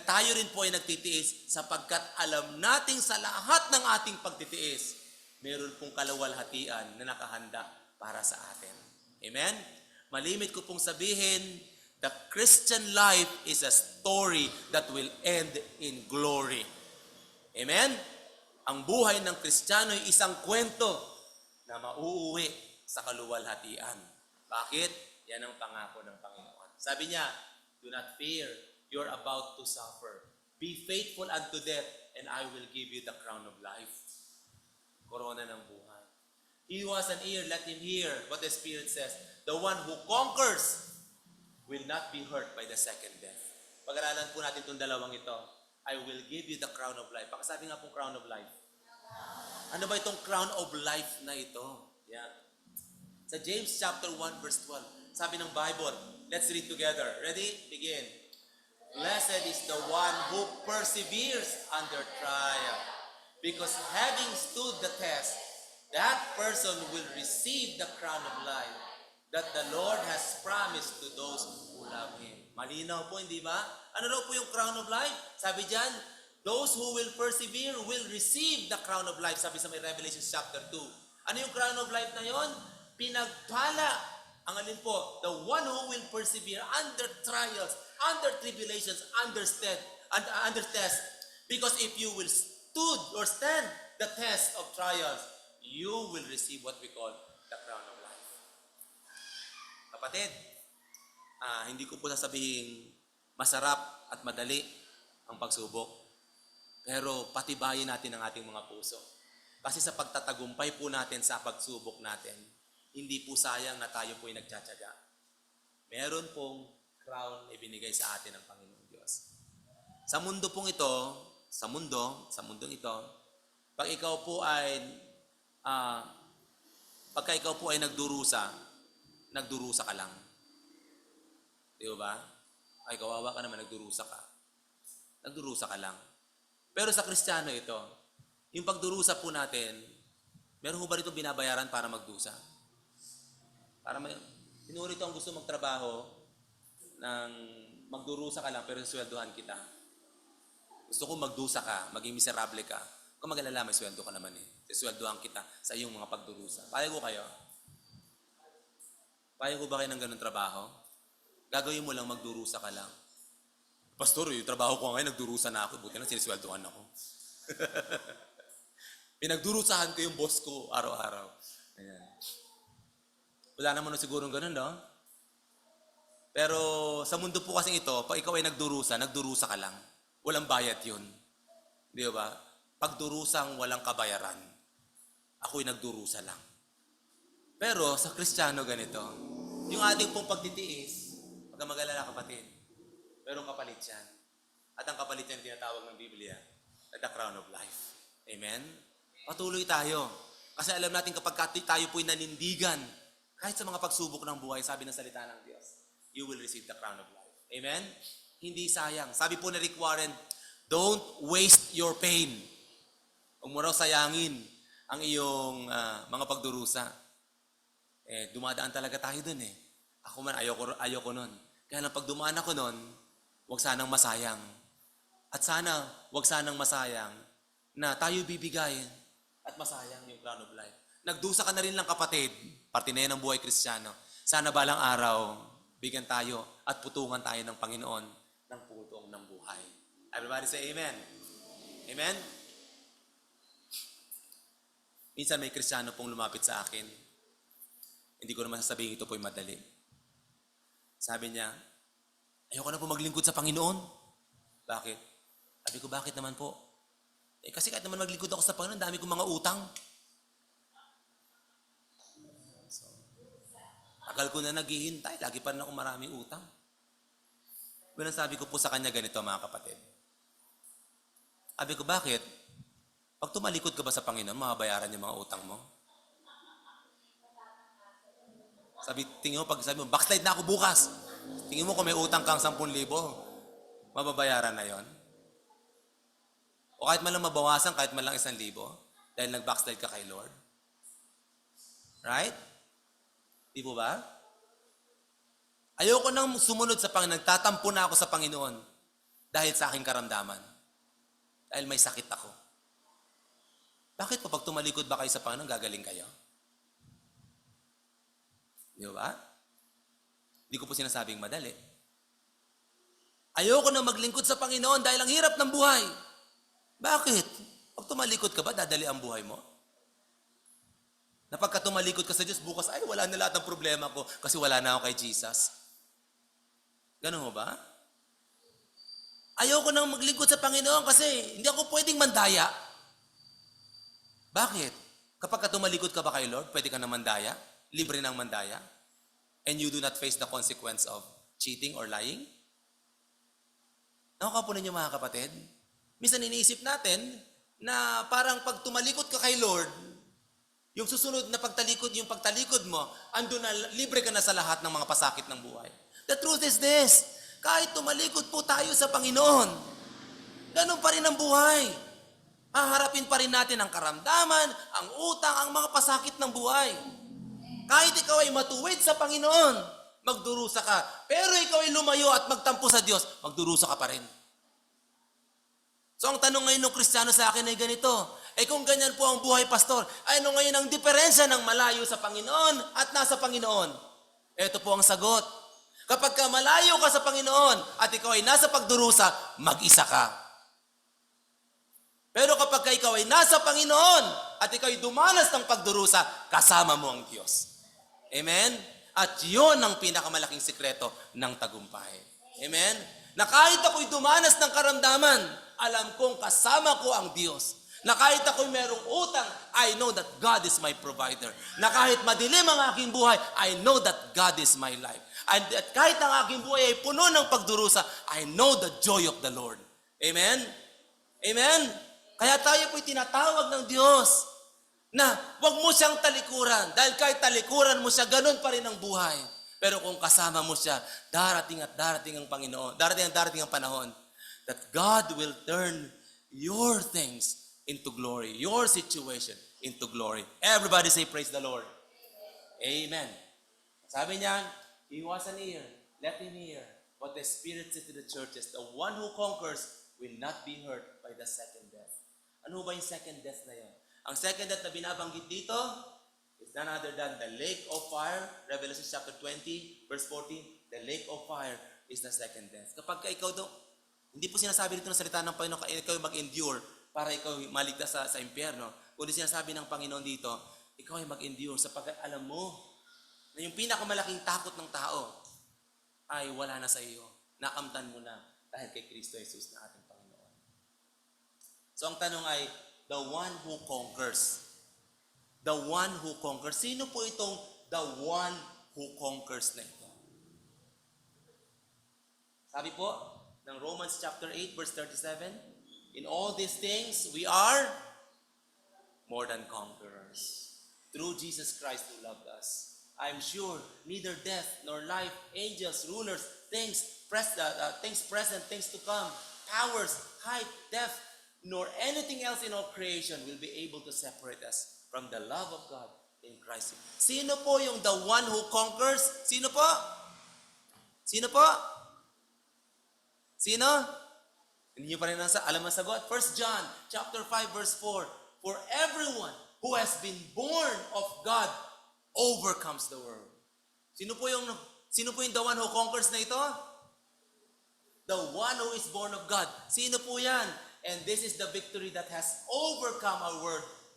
tayo rin po ay nagtitiis sapagkat alam nating sa lahat ng ating pagtitiis, meron pong kalawalhatian na nakahanda para sa atin. Amen? Malimit ko pong sabihin, the Christian life is a story that will end in glory. Amen? Ang buhay ng Kristiyano ay isang kwento na mauuwi sa kaluwalhatian. Bakit? Yan ang pangako ng Panginoon. Sabi niya, do not fear, you're about to suffer. Be faithful unto death, and I will give you the crown of life. Korona ng buhay. He who has an ear, let him hear what the Spirit says. The one who conquers will not be hurt by the second death. Pag-aralan po natin itong dalawang ito. I will give you the crown of life. Pakasabi nga pong crown of life. Ano ba itong crown of life na ito? Yan. Sa James chapter 1 verse 12, sabi ng Bible, let's read together. Ready? Begin. Blessed is the one who perseveres under trial, because having stood the test, that person will receive the crown of life that the Lord has promised to those who love Him. Malinaw po, hindi ba? Ano raw po yung crown of life? Sabi dyan, those who will persevere will receive the crown of life. Sabi sa may Revelation chapter 2. Ano yung crown of life na yon? Pinagpala. Ang alin po? The one who will persevere under trials, under tribulations, under test. Because if you will stood or stand the test of trials, you will receive what we call the crown of life. Kapatid, hindi ko po sasabihin masarap at madali ang pagsubok. Pero patibayin natin ang ating mga puso. Kasi sa pagtatagumpay po natin sa pagsubok natin, hindi po sayang na tayo po ay nagtsatsaga. Meron pong crown na ibinigay sa atin ng Panginoong Diyos. Sa mundo pong ito, sa mundong ito, pag ikaw po ay pagka ikaw po ay nagdurusa ka lang. Di ba? Ay, kawawa ka naman, nagdurusa ka. Nagdurusa ka lang. Pero sa Kristiyano ito, yung pagdurusa po natin, meron ho ba rito binabayaran para magdusa? Pinuri ito ang gusto magtrabaho ng magdurusa ka lang pero sweldohan kita. Gusto ko magdusa ka, maging miserable ka. Kung mag-alala, may sweldo ka naman eh. Sweldohan kita sa iyong mga pagdurusa. Payag ko kayo? Payag ko ba kayo ng ganun trabaho? Gagawin mo lang, magdurusa ka lang. Pastor, yung trabaho ko ngayon, nagdurusa na ako. Buti na sinisweldohan ako. Pinagdurusahan ko yung boss ko araw-araw. Ayan. Wala naman siguro ganun, no? Pero sa mundo po kasing ito, pag ikaw ay nagdurusa ka lang. Walang bayad yun. Di ba? Pagdurusang walang kabayaran. Ako'y nagdurusa lang. Pero sa Kristiyano ganito, yung ating pong pagtitiis, pag mag-alala kapatid, merong kapalit yan. At ang kapalit yan tinatawag ng Biblia, the crown of life. Amen? Patuloy tayo. Kasi alam natin kapag tayo po'y nanindigan, kahit sa mga pagsubok ng buhay, sabi ng salita ng Diyos, you will receive the crown of life. Amen? Hindi sayang. Sabi po ni Rick Warren, don't waste your pain. Huwag mo raw sayangin ang iyong mga pagdurusa. Dumadaan talaga tayo dun eh. Ako man, ayoko nun. Kaya lang pag dumaan ako nun, huwag sanang masayang. At sana, huwag sanang masayang na tayo bibigay at masayang yung crown of life. Nagdusa ka na rin lang kapatid, parte na yan ng buhay Kristiyano. Sana balang araw, bigyan tayo at putungan tayo ng Panginoon ng putong ng buhay. Everybody say amen. Amen? Minsan may Kristiyano pong lumapit sa akin. Hindi ko naman sasabihin ito po'y madali. Sabi niya, ayoko na po maglingkod sa Panginoon. Bakit? Sabi ko, bakit naman po? Kasi kahit naman maglingkod ako sa Panginoon, dami kong mga utang. Tagal ko na naghihintay, lagi pa rin ako maraming utang. Well, sabi ko po sa kanya ganito mga kapatid. Sabi ko, bakit? Pag tumalikod ka ba sa Panginoon, mababayaran yung mga utang mo? Tingin mo, pag sabi mo, backslide na ako bukas. Tingin mo kung may utang kang 10,000, mababayaran na yon. O kahit man lang mabawasan, kahit man lang 1,000, dahil nag-backslide ka kay Lord. Right? Di po ba? Ayoko nang sumunod sa Panginoon. Nagtatampo na ako sa Panginoon dahil sa aking karamdaman. Dahil may sakit ako. Bakit po pag tumalikod ba kayo sa Panginoon, gagaling kayo? Di ba? Hindi ko po sinasabing madali. Ayoko na maglingkod sa Panginoon dahil ang hirap ng buhay. Bakit? Pag tumalikod ka ba, dadali ang buhay mo? Na pagka tumalikod ka sa Diyos, bukas, ay, wala na lahat ng problema ko kasi wala na ako kay Jesus. Ganun mo ba? Ayoko nang maglingkod sa Panginoon kasi hindi ako pwedeng mandaya. Bakit? Kapag tumalikod ka ba kay Lord, pwede ka na mandaya? Libre ng mandaya? And you do not face the consequence of cheating or lying? Nakakapunan niyo mga kapatid? Minsan iniisip natin na parang pag tumalikod ka kay Lord, yung susunod na pagtalikod mo, ando na, libre ka na sa lahat ng mga pasakit ng buhay. The truth is this, kahit tumalikod po tayo sa Panginoon, ganun pa rin ang buhay. Haharapin pa rin natin ang karamdaman, ang utang, ang mga pasakit ng buhay. Kahit ikaw ay matuwid sa Panginoon, magdurusa ka. Pero ikaw ay lumayo at magtampo sa Diyos, magdurusa ka pa rin. So ang tanong ngayon ng Kristiyano sa akin ay ganito, kung ganyan po ang buhay, pastor, ano ngayon ang diferensya ng malayo sa Panginoon at nasa Panginoon? Ito po ang sagot. Kapag ka malayo ka sa Panginoon at ikaw ay nasa pagdurusa, mag-isa ka. Pero kapag ka ikaw ay nasa Panginoon at ikaw ay dumanas ng pagdurusa, kasama mo ang Diyos. Amen? At yun ang pinakamalaking sikreto ng tagumpay. Amen? Na kahit ako'y dumanas ng karamdaman, alam kong kasama ko ang Diyos. Na kahit ako'y merong utang, I know that God is my provider. Na kahit madilim ang aking buhay, I know that God is my life. And at kahit ang aking buhay ay puno ng pagdurusa, I know the joy of the Lord. Amen? Amen? Kaya tayo po'y tinatawag ng Diyos na huwag mo siyang talikuran. Dahil kahit talikuran mo siya, ganun pa rin ang buhay. Pero kung kasama mo siya, darating at darating ang Panginoon, darating ang panahon that God will turn your things into glory, your situation into glory. Everybody say, praise the Lord. Amen. Sabi niya, he was an ear, let him hear what the Spirit says to the churches. The one who conquers will not be hurt by the second death. Ano ba yung second death na yun? Ang second death na binabanggit dito is none other than the lake of fire. Revelation chapter 20, verse 14. The lake of fire is the second death. Kapag ka ikaw daw, hindi po sinasabi dito ng salita ng Panginoon, ikaw mag-endure para ikaw maligtas sa impyerno. Kundi sinasabi ng Panginoon dito, ikaw ay mag-endure sapagkat alam mo na yung pinakamalaking takot ng tao ay wala na sa iyo. Nakamtan mo na dahil kay Kristo Jesus na ating Panginoon. So ang tanong ay, the one who conquers. The one who conquers. Sino po itong the one who conquers na ito? Sabi po ng Romans chapter 8 verse 37, in all these things we are more than conquerors through Jesus Christ who loved us. I am sure neither death nor life, angels, rulers, things present, things to come, powers, height, depth, nor anything else in all creation will be able to separate us from the love of God in Christ. Sino po yung the one who conquers? Sino po? Sino po? Sino? Hindi nyo pa rin alam ang sagot. 1 John chapter 5 verse 4. For everyone who has been born of God overcomes the world. Sino po yung the one who conquers na ito? The one who is born of God. Sino po yan? And this is the victory that has overcome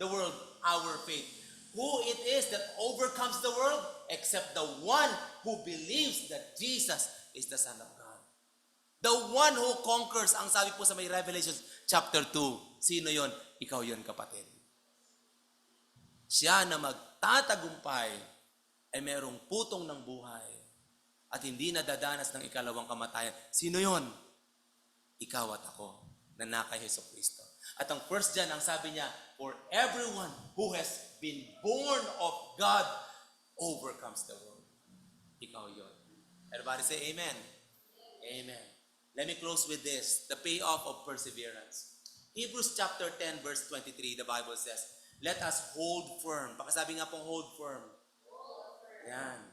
the world, our faith. Who it is that overcomes the world? Except the one who believes that Jesus is the Son of God. The one who conquers, ang sabi po sa may Revelation chapter 2. Sino yon? Ikaw yon, kapatid. Siya na magtatagumpay ay merong putong ng buhay at hindi nadadanas ng ikalawang kamatayan. Sino yon? Ikaw at ako na naka Jesucristo. At ang 1 John, ang sabi niya, for everyone who has been born of God overcomes the world. Ikaw yon. Everybody say amen. Amen. Let me close with this, the payoff of perseverance. Hebrews chapter 10 verse 23, the Bible says, let us hold firm. Pakasabi nga pong hold firm. Yan.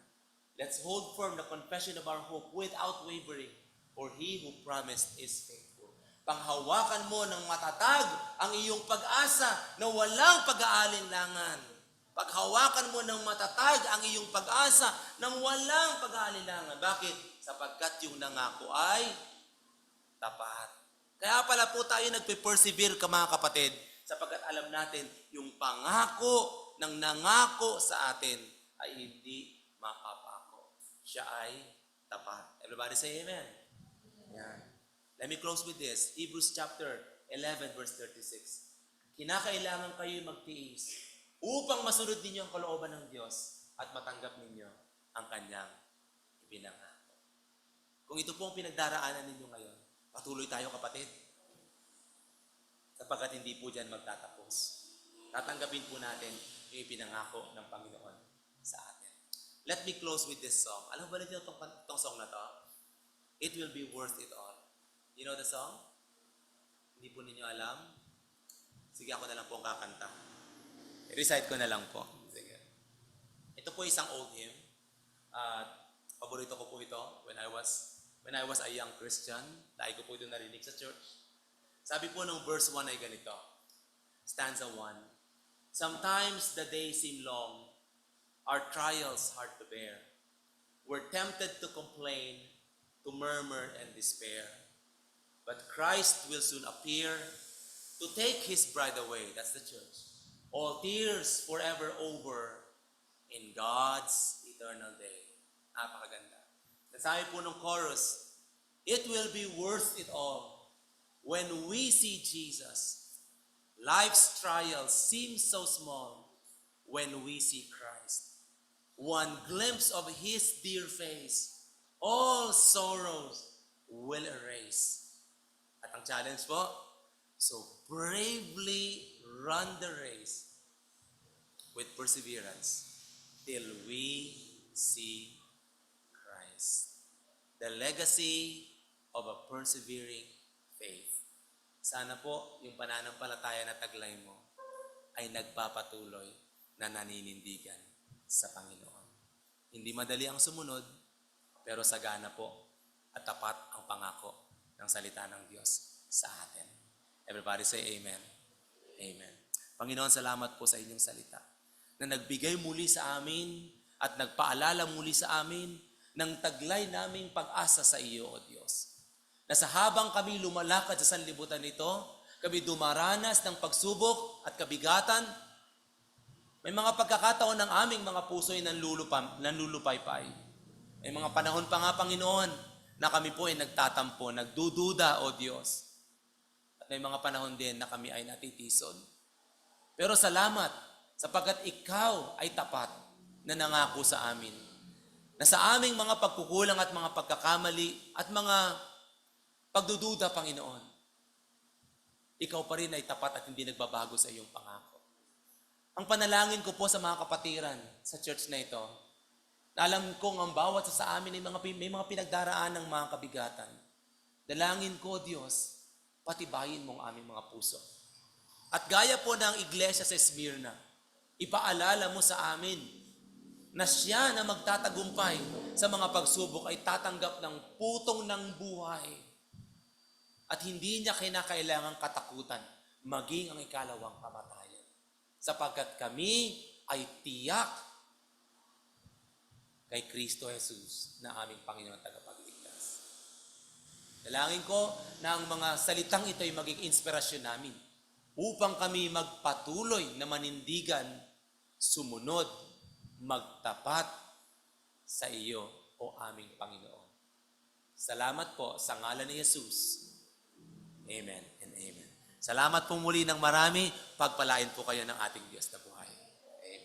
Let's hold firm the confession of our hope without wavering, for he who promised is faithful. Panghawakan mo ng matatag ang iyong pag-asa na walang pag-aalinlangan. Paghawakan mo ng matatag ang iyong pag-asa ng walang pag-aalinlangan. Bakit? Sapagkat yung nangako ay tapat. Kaya pala po tayo nagpe-persevere ka mga kapatid, sapagkat alam natin yung pangako ng nangako sa atin ay hindi makapako. Siya ay tapat. Everybody say amen. Yan. Let me close with this. Hebrews chapter 11 verse 36. Kinakailangan kayo magtiis upang masunod ninyo ang kalooban ng Diyos at matanggap ninyo ang kanyang ibinangako. Kung ito po ang pinagdaraanan ninyo ngayon, patuloy tayo kapatid. Sapagkat hindi po dyan magtatapos. Tatanggapin po natin yung ipinangako ng Panginoon sa atin. Let me close with this song. Alam ba niyo itong song na to? It will be worth it all. You know the song? Hindi po ninyo alam? Sige, ako na lang po ang kakanta. I-recite ko na lang po. Sige. Ito po isang old hymn. Paborito ko po ito when I was a young Christian. Dahil ko po ito narinig sa church. Sabi po ng verse 1 ay ganito. Stanza 1. Sometimes the days seem long, our trials hard to bear. We're tempted to complain, to murmur and despair. But Christ will soon appear to take His bride away. That's the church. All tears forever over in God's eternal day. Napakaganda. Sabi po ng chorus, it will be worth it all when we see Jesus. Life's trials seem so small when we see Christ. One glimpse of His dear face, all sorrows will erase. At ang challenge po, so bravely run the race with perseverance till we see Christ. The legacy of a persevering faith. Sana po yung pananampalataya na taglay mo ay nagpapatuloy na naninindigan sa Panginoon. Hindi madali ang sumunod, pero sagana po at tapat ang pangako ng salita ng Diyos sa atin. Everybody say amen. Amen. Panginoon, salamat po sa inyong salita na nagbigay muli sa amin at nagpaalala muli sa amin ng taglay naming pag-asa sa iyo, O Diyos. Na sa habang kami lumalakad sa sanlibutan nito, kami dumaranas ng pagsubok at kabigatan, may mga pagkakataon ng aming mga puso ay nanlulupaypay. May mga panahon pa nga, Panginoon, na kami po ay nagtatampo, nagdududa, O Diyos. At may mga panahon din na kami ay natitisod. Pero salamat, sapagkat Ikaw ay tapat na nangako sa amin. Na sa aming mga pagkukulang at mga pagkakamali at mga pagdududa, Panginoon, Ikaw pa rin ay tapat at hindi nagbabago sa iyong pangako. Ang panalangin ko po sa mga kapatiran sa church na ito, na alam kong ang bawat sa amin may mga pinagdaraan ng mga kabigatan. Dalangin ko, Diyos, patibayin mo ang aming mga puso. At gaya po ng iglesia sa Smyrna, ipaalala mo sa amin na siya na magtatagumpay sa mga pagsubok ay tatanggap ng putong ng buhay. At hindi niya kinakailangang katakutan, maging ang ikalawang kamatayan. Sapagkat kami ay tiyak kay Kristo Jesus na aming Panginoon at tagapagligtas. Dalangin ko na ang mga salitang ito ay maging inspirasyon namin upang kami magpatuloy na manindigan, sumunod, magtapat sa iyo, o aming Panginoon. Salamat po sa ngalan ni Jesus. Amen and amen. Salamat po muli ng marami. Pagpalain po kayo ng ating Diyos na buhay. Amen.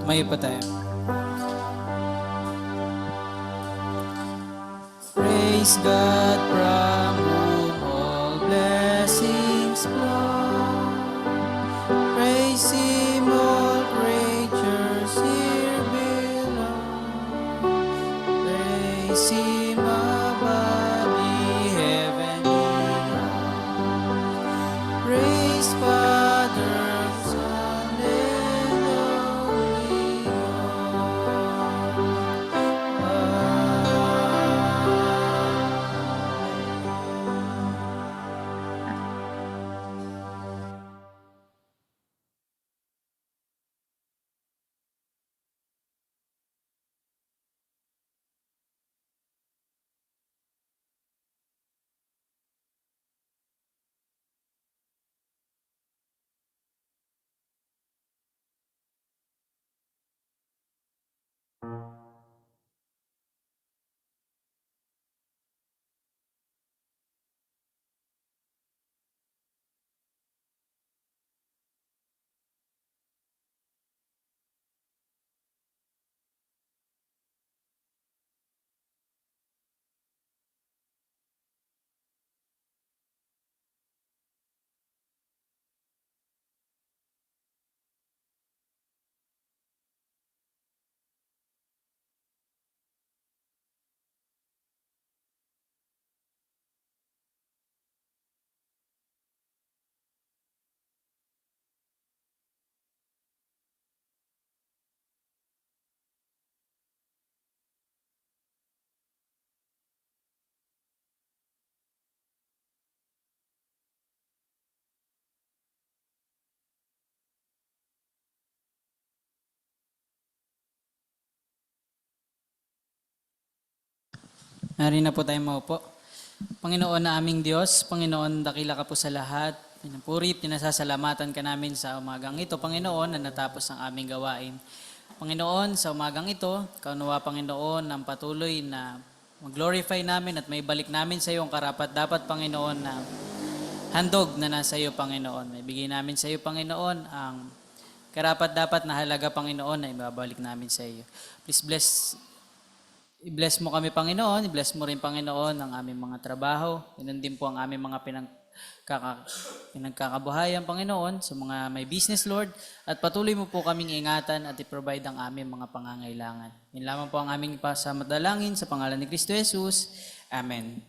Tumayo pa tayo. Praise God from whom all blessings flow. Praise Him, all creatures here below. Praise Him above the heavenly. Praise Father, Son, and Holy Narito na po tayo maupo. Panginoon na aming Diyos, Panginoon, dakila ka po sa lahat. Pinupuri, pinasasalamatan ka namin sa umagang ito, Panginoon, na natapos ang aming gawain. Panginoon, sa umagang ito, kaunawa, Panginoon, ang patuloy na mag-glorify namin at may balik namin sa iyo ang karapat-dapat, Panginoon, na handog na nasa iyo, Panginoon. May bigay namin sa iyo, Panginoon, ang karapat-dapat na halaga, Panginoon, na ibabalik namin sa iyo. Please I-bless mo kami, Panginoon. I-bless mo rin, Panginoon, ang aming mga trabaho. Ganun din po ang aming mga pinagkakabuhayan, Panginoon, sa mga may business, Lord, at patuloy mo po kaming ingatan at i-provide ang aming mga pangangailangan. Yan lamang po ang aming pasamadalangin sa pangalan ni Kristo Jesus. Amen.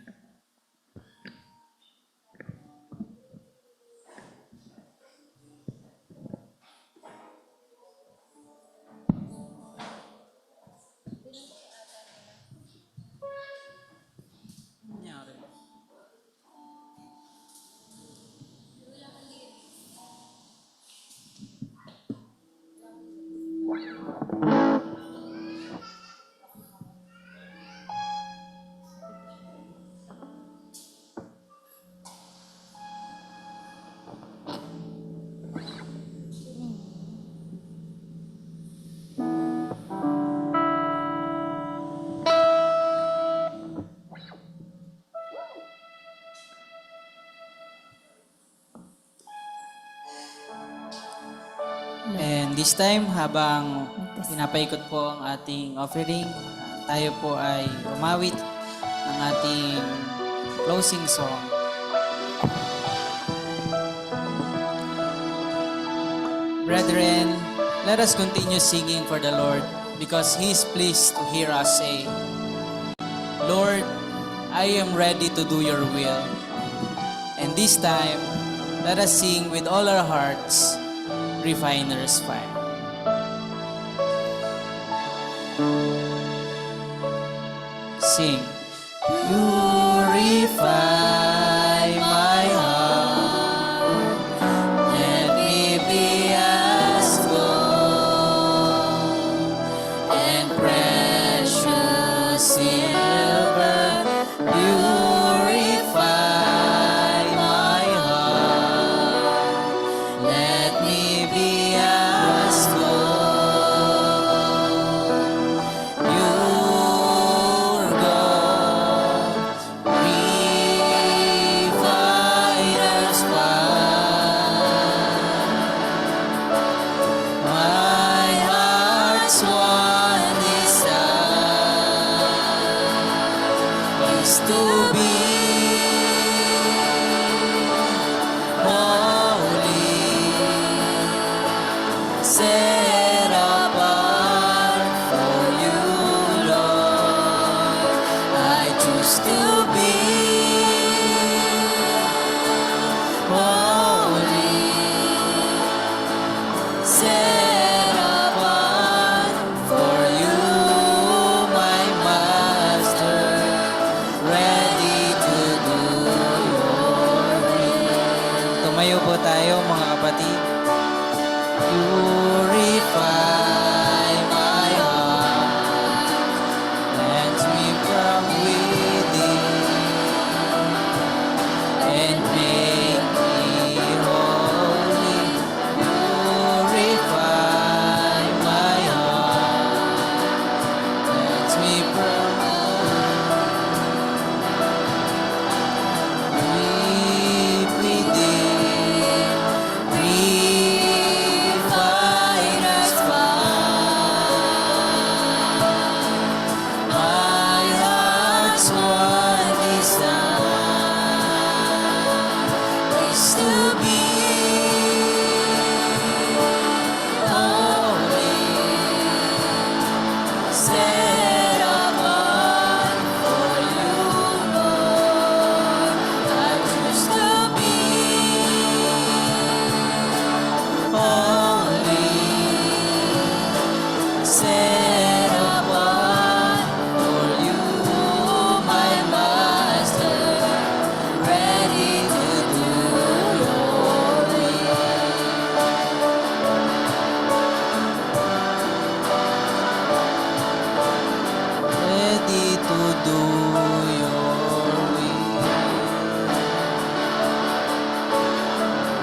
And this time, habang pinapaikot po ang ating offering, tayo po ay umawit ng ating closing song. Brethren, let us continue singing for the Lord because He is pleased to hear us say, Lord, I am ready to do your will. And this time, let us sing with all our hearts, Refiner's Fire. Sing. Purify my heart, let me be as gold and precious silver. Purify my heart, let me be as gold, pure gold, refiner's fire. My heart's one desire is to be holy, set apart for you, Lord. I choose to be holy, set apart for you, my Master, ready to do your will. Tumayo po tayo, mga kapatid. Purify my heart, cleanse me from within, and make me holy. Purify my heart, cleanse me from deep within, refiner's fire. My heart's one desire is to be holy, set apart for you, Lord. I choose to be holy, set apart for you, my Master, ready to do your will. Ready to do your will.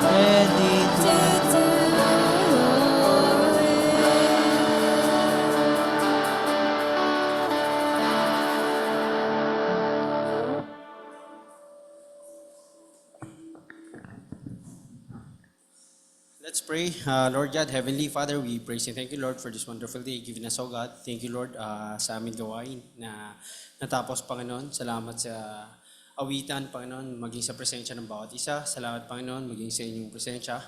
Ready to do your Let's pray. Lord God, Heavenly Father, we praise and thank you, Lord, for this wonderful day given us, oh God. Thank you, Lord, sa aming gawain na natapos, Panginoon. Salamat sa awitan, Panginoon, maging sa presensya ng bawat isa. Salamat, Panginoon, maging sa inyong presensya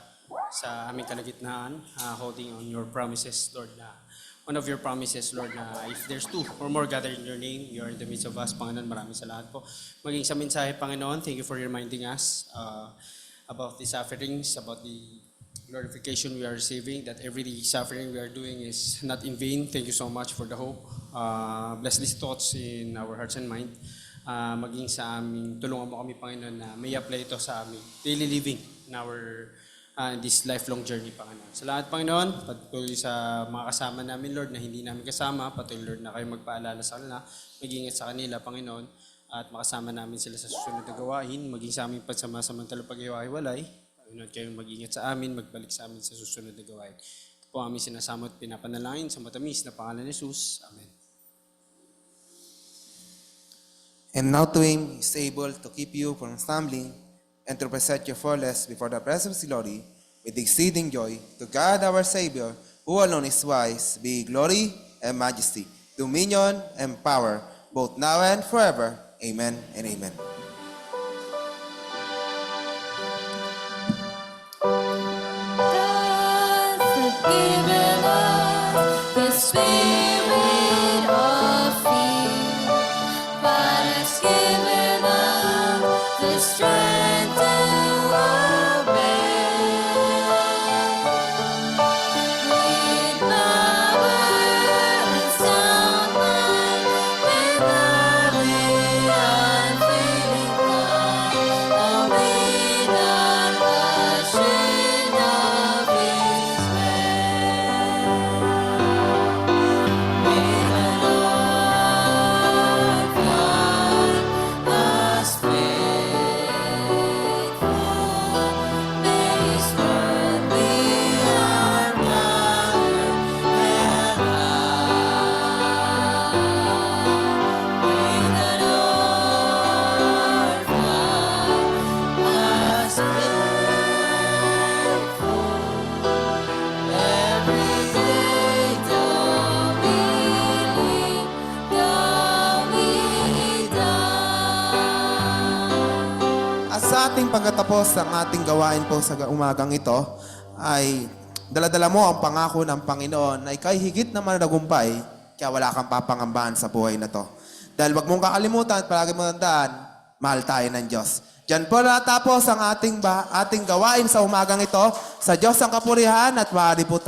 sa aming kalagitnaan, holding on your promises, Lord, na one of your promises, Lord, na if there's two or more gathered in your name, you are in the midst of us, Panginoon. Maraming salamat po. Maging sa mensahe, Panginoon, thank you for reminding us about the sufferings, about the glorification we are receiving, that every suffering we are doing is not in vain. Thank you so much for the hope. Bless these thoughts in our hearts and mind. Maging sa aming, tulungan mo kami, Panginoon, na may apply ito sa aming daily living in our this lifelong journey, Panginoon. Salamat, Panginoon, patuloy sa mga kasama namin, Lord, na hindi namin kasama. Patuloy, Lord, na kayo magpaalala sa kanila, mag-ingat sa kanila, Panginoon, at makasama namin sila sa susunod na gawain, maging sa aming pagsama-samantalang pag-iwalay. Panginoon, kayo mag-ingat sa amin, magbalik sa amin sa susunod na gawain. Ito po aming sinasama at pinapanalangin sa matamis na pangalan ni Jesus. Amen. And now to him is able to keep you from stumbling and to present you faultless before the presence of glory with exceeding joy. To God our Savior, who alone is wise, be glory and majesty, dominion and power, both now and forever. Amen and amen. Given us the spirit of fear, but has given us the strength to obey. With power and sound mind, with loving unfailing kind, all without ashamed of His way. With an Lord God us faithful, may His word be our power and light. With an Lord God us faithful, every day though we die. At sa ating pagkatapos ng ating gawain po sa umagang ito, ay daladala mo ang pangako ng Panginoon na ikay higit na managumpay, kaya wala kang papangambahan sa buhay na to. Dahil wag mong kakalimutan at palagi mong tandaan, mahal tayo ng Diyos. Diyan po natapos ang ating gawain sa umagang ito. Sa Diyos ang kapurihan at maaari po tayo